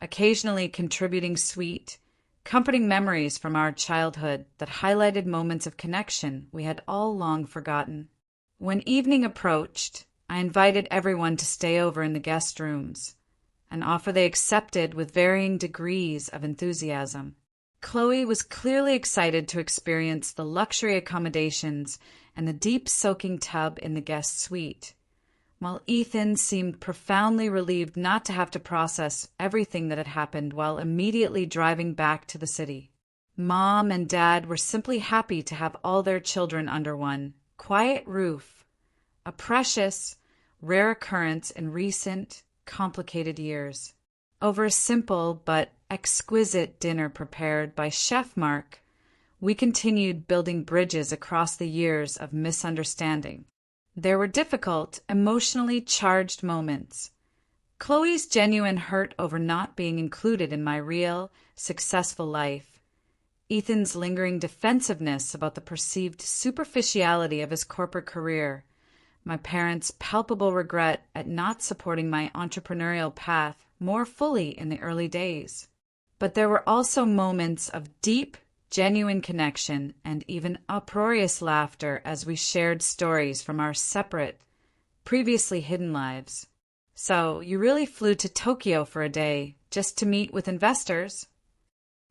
occasionally contributing sweet, comforting memories from our childhood that highlighted moments of connection we had all long forgotten. When evening approached, I invited everyone to stay over in the guest rooms, an offer they accepted with varying degrees of enthusiasm. Chloe was clearly excited to experience the luxury accommodations and the deep soaking tub in the guest suite, while Ethan seemed profoundly relieved not to have to process everything that had happened while immediately driving back to the city. Mom and Dad were simply happy to have all their children under one quiet roof, a precious, rare occurrence in recent, complicated years. Over a simple but exquisite dinner prepared by Chef Mark, we continued building bridges across the years of misunderstanding. There were difficult, emotionally charged moments. Chloe's genuine hurt over not being included in my real, successful life. Ethan's lingering defensiveness about the perceived superficiality of his corporate career. My parents' palpable regret at not supporting my entrepreneurial path more fully in the early days. But there were also moments of deep, genuine connection and even uproarious laughter as we shared stories from our separate, previously hidden lives. So, you really flew to Tokyo for a day, just to meet with investors?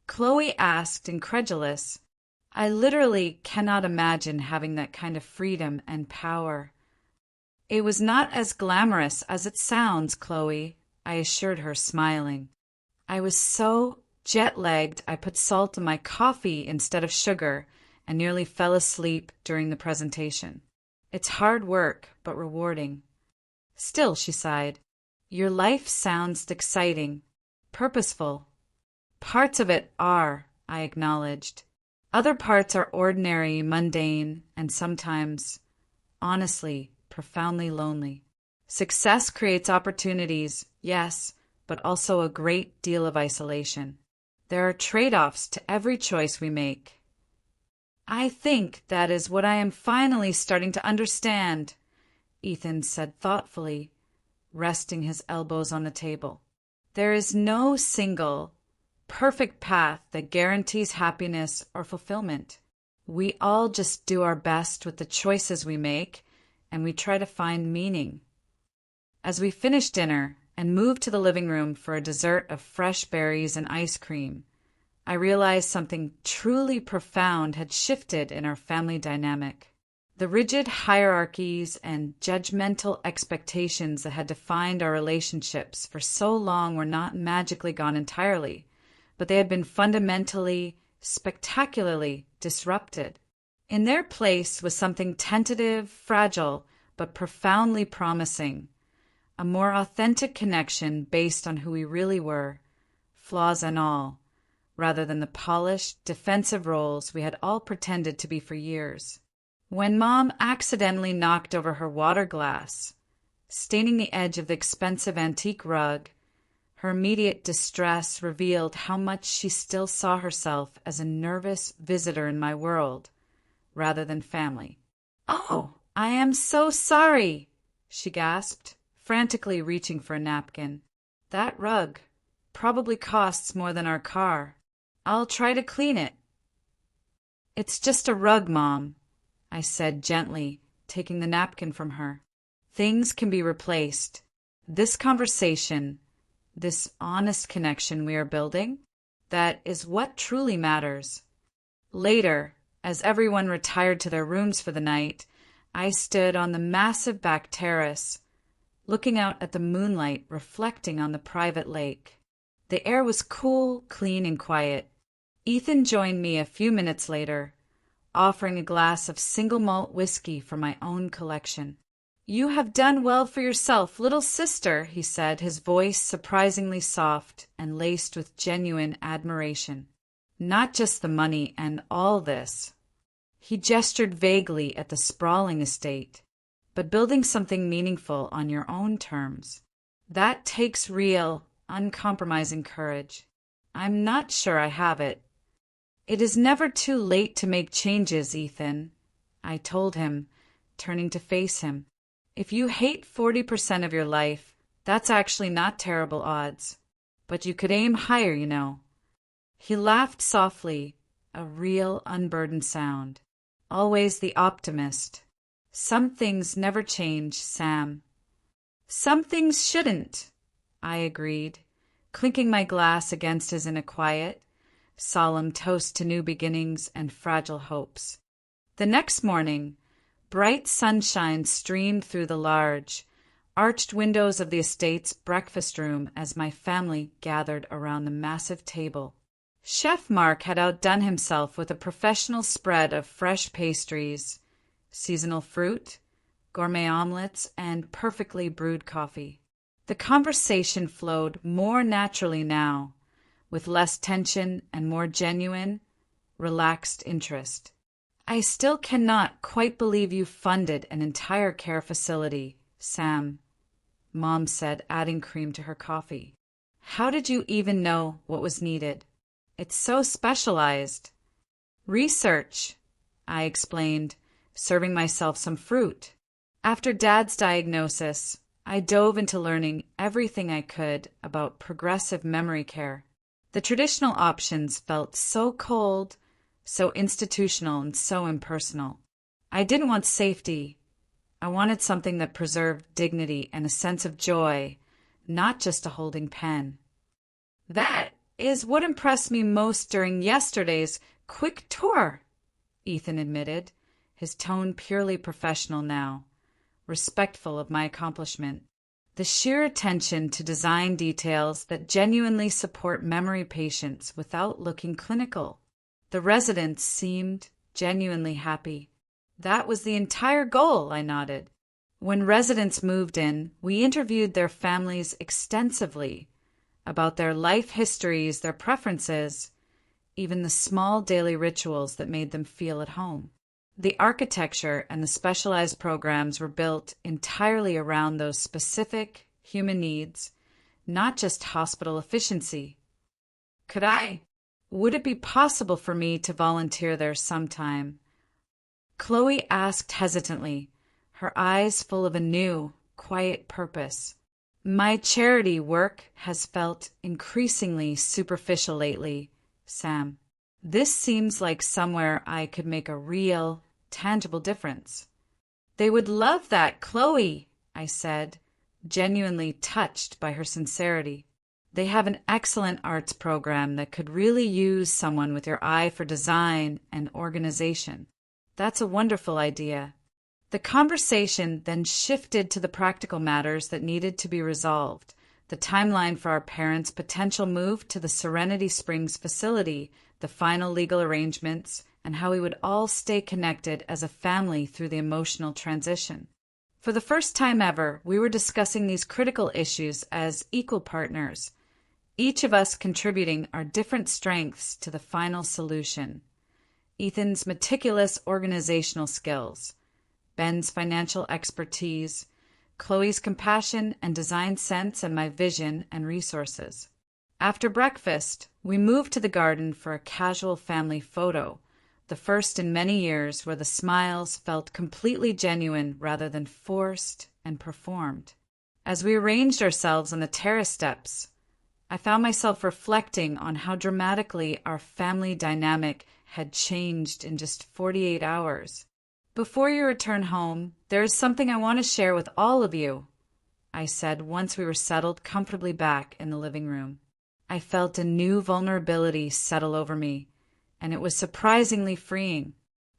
Chloe asked, incredulous. I literally cannot imagine having that kind of freedom and power. It was not as glamorous as it sounds, Chloe, I assured her, smiling. I was so jet-lagged I put salt in my coffee instead of sugar and nearly fell asleep during the presentation. It's hard work, but rewarding. Still, she sighed, your life sounds exciting, purposeful. Parts of it are, I acknowledged. Other parts are ordinary, mundane, and sometimes, honestly, profoundly lonely. Success creates opportunities, yes, but also a great deal of isolation. There are trade-offs to every choice we make. I think that is what I am finally starting to understand, Ethan said thoughtfully, resting his elbows on the table. There is no single, perfect path that guarantees happiness or fulfillment. We all just do our best with the choices we make, and we try to find meaning. As we finished dinner and moved to the living room for a dessert of fresh berries and ice cream, I realized something truly profound had shifted in our family dynamic. The rigid hierarchies and judgmental expectations that had defined our relationships for so long were not magically gone entirely, but they had been fundamentally, spectacularly disrupted. In their place was something tentative, fragile, but profoundly promising. A more authentic connection based on who we really were, flaws and all, rather than the polished, defensive roles we had all pretended to be for years. When Mom accidentally knocked over her water glass, staining the edge of the expensive antique rug, her immediate distress revealed how much she still saw herself as a nervous visitor in my world, rather than family. "Oh, I am so sorry," she gasped, frantically reaching for a napkin. "That rug probably costs more than our car. I'll try to clean it." "It's just a rug, Mom," I said gently, taking the napkin from her. "Things can be replaced. This conversation, this honest connection we are building, that is what truly matters." Later, as everyone retired to their rooms for the night, I stood on the massive back terrace, looking out at the moonlight reflecting on the private lake. The air was cool, clean, and quiet. Ethan joined me a few minutes later, offering a glass of single malt whiskey from my own collection. "You have done well for yourself, little sister," he said, his voice surprisingly soft and laced with genuine admiration. "Not just the money and all this." He gestured vaguely at the sprawling estate, but building something meaningful on your own terms. That takes real, uncompromising courage. I'm not sure I have it. "It is never too late to make changes, Ethan," I told him, turning to face him. "If you hate 40% of your life, that's actually not terrible odds. But you could aim higher, you know." He laughed softly, a real unburdened sound. Always the optimist. "Some things never change, Sam." "Some things shouldn't," I agreed, clinking my glass against his in a quiet, solemn toast to new beginnings and fragile hopes. The next morning, bright sunshine streamed through the large, arched windows of the estate's breakfast room as my family gathered around the massive table. Chef Mark had outdone himself with a professional spread of fresh pastries, seasonal fruit, gourmet omelets, and perfectly brewed coffee. The conversation flowed more naturally now, with less tension and more genuine, relaxed interest. "I still cannot quite believe you funded an entire care facility, Sam," Mom said, adding cream to her coffee. "How did you even know what was needed? It's so specialized." "Research," I explained, serving myself some fruit. After Dad's diagnosis, I dove into learning everything I could about progressive memory care. The traditional options felt so cold, so institutional, and so impersonal. I didn't want safety. I wanted something that preserved dignity and a sense of joy, not just a holding pen. "That is what impressed me most during yesterday's quick tour," Ethan admitted, his tone purely professional now, respectful of my accomplishment. The sheer attention to design details that genuinely support memory patients without looking clinical. The residents seemed genuinely happy. "That was the entire goal," I nodded. When residents moved in, we interviewed their families extensively about their life histories, their preferences, even the small daily rituals that made them feel at home. The architecture and the specialized programs were built entirely around those specific human needs, not just hospital efficiency. Would it be possible for me to volunteer there sometime?" Chloe asked hesitantly, her eyes full of a new, quiet purpose. "My charity work has felt increasingly superficial lately, Sam. This seems like somewhere I could make a real, tangible difference." "They would love that, Chloe," I said, genuinely touched by her sincerity. "They have an excellent arts program that could really use someone with your eye for design and organization." "That's a wonderful idea." The conversation then shifted to the practical matters that needed to be resolved, the timeline for our parents' potential move to the Serenity Springs facility, the final legal arrangements, and how we would all stay connected as a family through the emotional transition. For the first time ever, we were discussing these critical issues as equal partners, each of us contributing our different strengths to the final solution. Ethan's meticulous organizational skills, Ben's financial expertise, Chloe's compassion and design sense, and my vision and resources. After breakfast, we moved to the garden for a casual family photo, the first in many years where the smiles felt completely genuine rather than forced and performed. As we arranged ourselves on the terrace steps, I found myself reflecting on how dramatically our family dynamic had changed in just 48 hours. "Before you return home, there is something I want to share with all of you," I said once we were settled comfortably back in the living room. I felt a new vulnerability settle over me, and it was surprisingly freeing.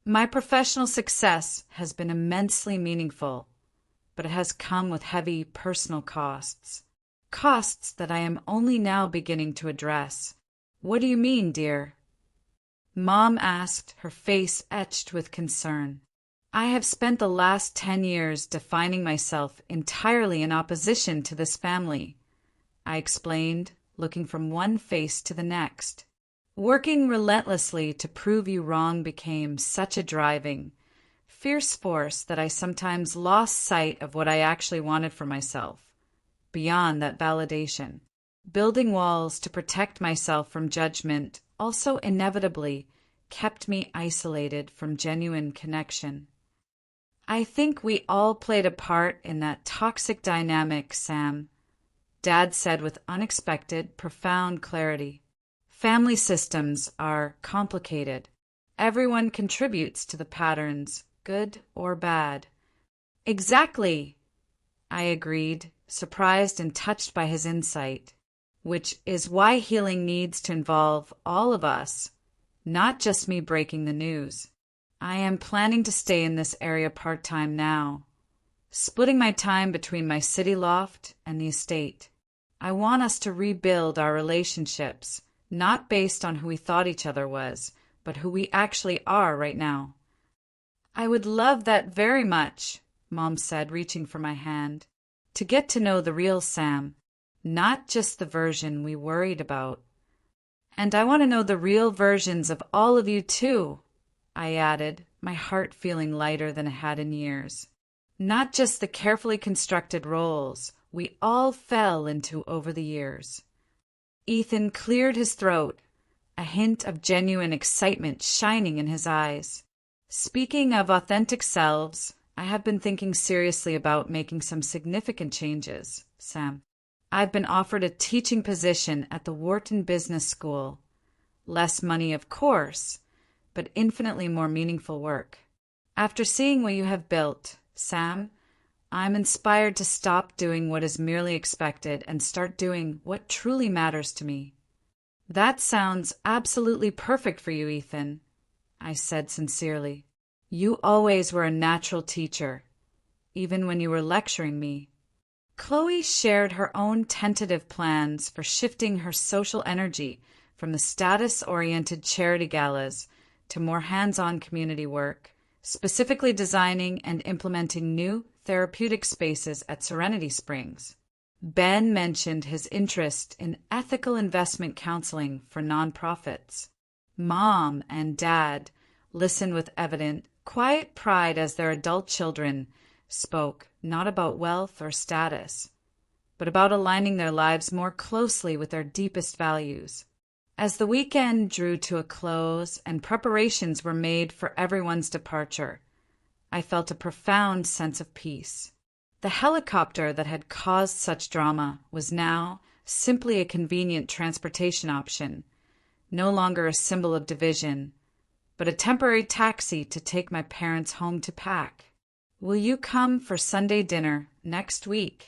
My professional success has been immensely meaningful, but it has come with heavy personal costs. Costs that I am only now beginning to address. "What do you mean, dear?" Mom asked, her face etched with concern. "I have spent the last 10 years defining myself entirely in opposition to this family," I explained, looking from one face to the next. "Working relentlessly to prove you wrong became such a driving, fierce force that I sometimes lost sight of what I actually wanted for myself, beyond that validation. Building walls to protect myself from judgment also inevitably kept me isolated from genuine connection." "I think we all played a part in that toxic dynamic, Sam," Dad said with unexpected, profound clarity. "Family systems are complicated. Everyone contributes to the patterns, good or bad." "Exactly," I agreed, surprised and touched by his insight, which is why healing needs to involve all of us, not just me breaking the news. I am planning to stay in this area part-time now, splitting my time between my city loft and the estate. I want us to rebuild our relationships, not based on who we thought each other was, but who we actually are right now. I would love that very much, Mom said, reaching for my hand, to get to know the real Sam, not just the version we worried about. And I want to know the real versions of all of you too, I added, my heart feeling lighter than it had in years. Not just the carefully constructed roles we all fell into over the years. Ethan cleared his throat, a hint of genuine excitement shining in his eyes. Speaking of authentic selves, I have been thinking seriously about making some significant changes, Sam. I've been offered a teaching position at the Wharton Business School. Less money, of course, but infinitely more meaningful work. After seeing what you have built, Sam, I'm inspired to stop doing what is merely expected and start doing what truly matters to me. That sounds absolutely perfect for you, Ethan, I said sincerely. You always were a natural teacher, even when you were lecturing me. Chloe shared her own tentative plans for shifting her social energy from the status-oriented charity galas to more hands-on community work, specifically designing and implementing new therapeutic spaces at Serenity Springs. Ben mentioned his interest in ethical investment counseling for nonprofits. Mom and Dad listened with evident, quiet pride as their adult children spoke not about wealth or status, but about aligning their lives more closely with their deepest values. As the weekend drew to a close and preparations were made for everyone's departure, I felt a profound sense of peace. The helicopter that had caused such drama was now simply a convenient transportation option, no longer a symbol of division, but a temporary taxi to take my parents home to pack. Will you come for Sunday dinner next week?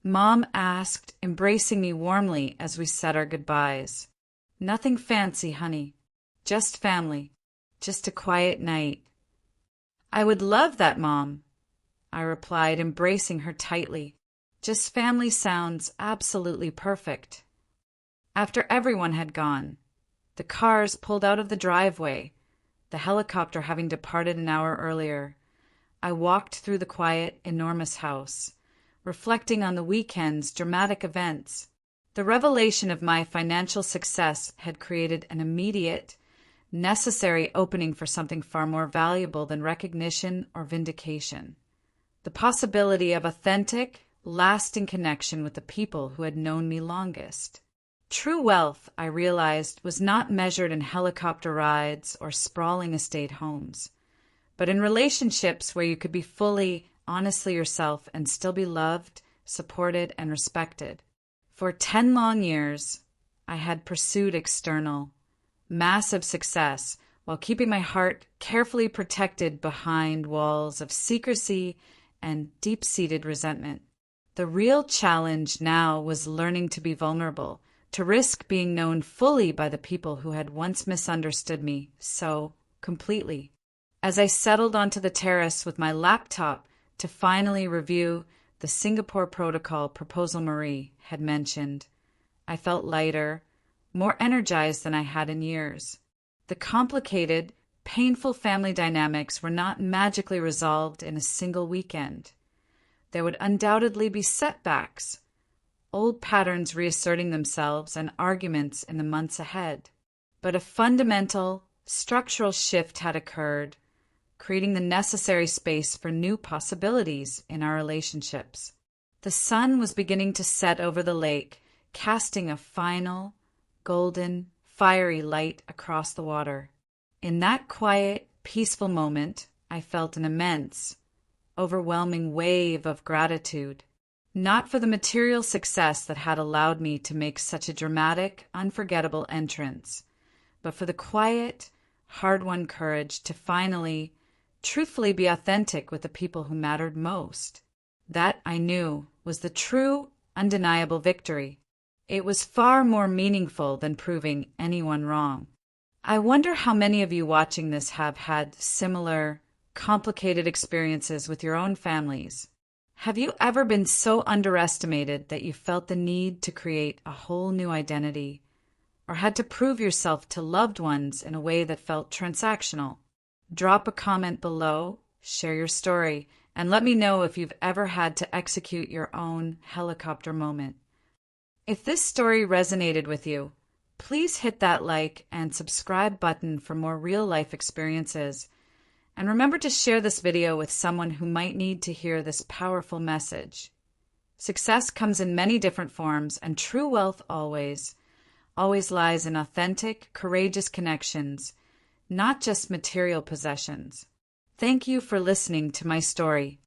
Mom asked, embracing me warmly as we said our goodbyes. Nothing fancy, honey. Just family. Just a quiet night. I would love that, Mom, I replied, embracing her tightly. Just family sounds absolutely perfect. After everyone had gone, the cars pulled out of the driveway, the helicopter having departed an hour earlier. I walked through the quiet, enormous house, reflecting on the weekend's dramatic events. The revelation of my financial success had created an immediate, necessary opening for something far more valuable than recognition or vindication. The possibility of authentic, lasting connection with the people who had known me longest. True wealth, I realized, was not measured in helicopter rides or sprawling estate homes, but in relationships where you could be fully, honestly yourself and still be loved, supported, and respected. For 10 long years, I had pursued external, massive success while keeping my heart carefully protected behind walls of secrecy and deep-seated resentment. The real challenge now was learning to be vulnerable, to risk being known fully by the people who had once misunderstood me so completely. As I settled onto the terrace with my laptop to finally review the Singapore Protocol proposal Marie had mentioned, I felt lighter, more energized than I had in years. The complicated, painful family dynamics were not magically resolved in a single weekend. There would undoubtedly be setbacks, old patterns reasserting themselves, and arguments in the months ahead. But a fundamental, structural shift had occurred, creating the necessary space for new possibilities in our relationships. The sun was beginning to set over the lake, casting a final, golden, fiery light across the water. In that quiet, peaceful moment, I felt an immense, overwhelming wave of gratitude, not for the material success that had allowed me to make such a dramatic, unforgettable entrance, but for the quiet, hard-won courage to finally, truthfully be authentic with the people who mattered most. That, I knew, was the true, undeniable victory. It was far more meaningful than proving anyone wrong. I wonder how many of you watching this have had similar, complicated experiences with your own families. Have you ever been so underestimated that you felt the need to create a whole new identity, or had to prove yourself to loved ones in a way that felt transactional? Drop a comment below, share your story, and let me know if you've ever had to execute your own helicopter moment. If this story resonated with you, please hit that like and subscribe button for more real-life experiences. And remember to share this video with someone who might need to hear this powerful message. Success comes in many different forms, and true wealth always lies in authentic, courageous connections, not just material possessions. Thank you for listening to my story.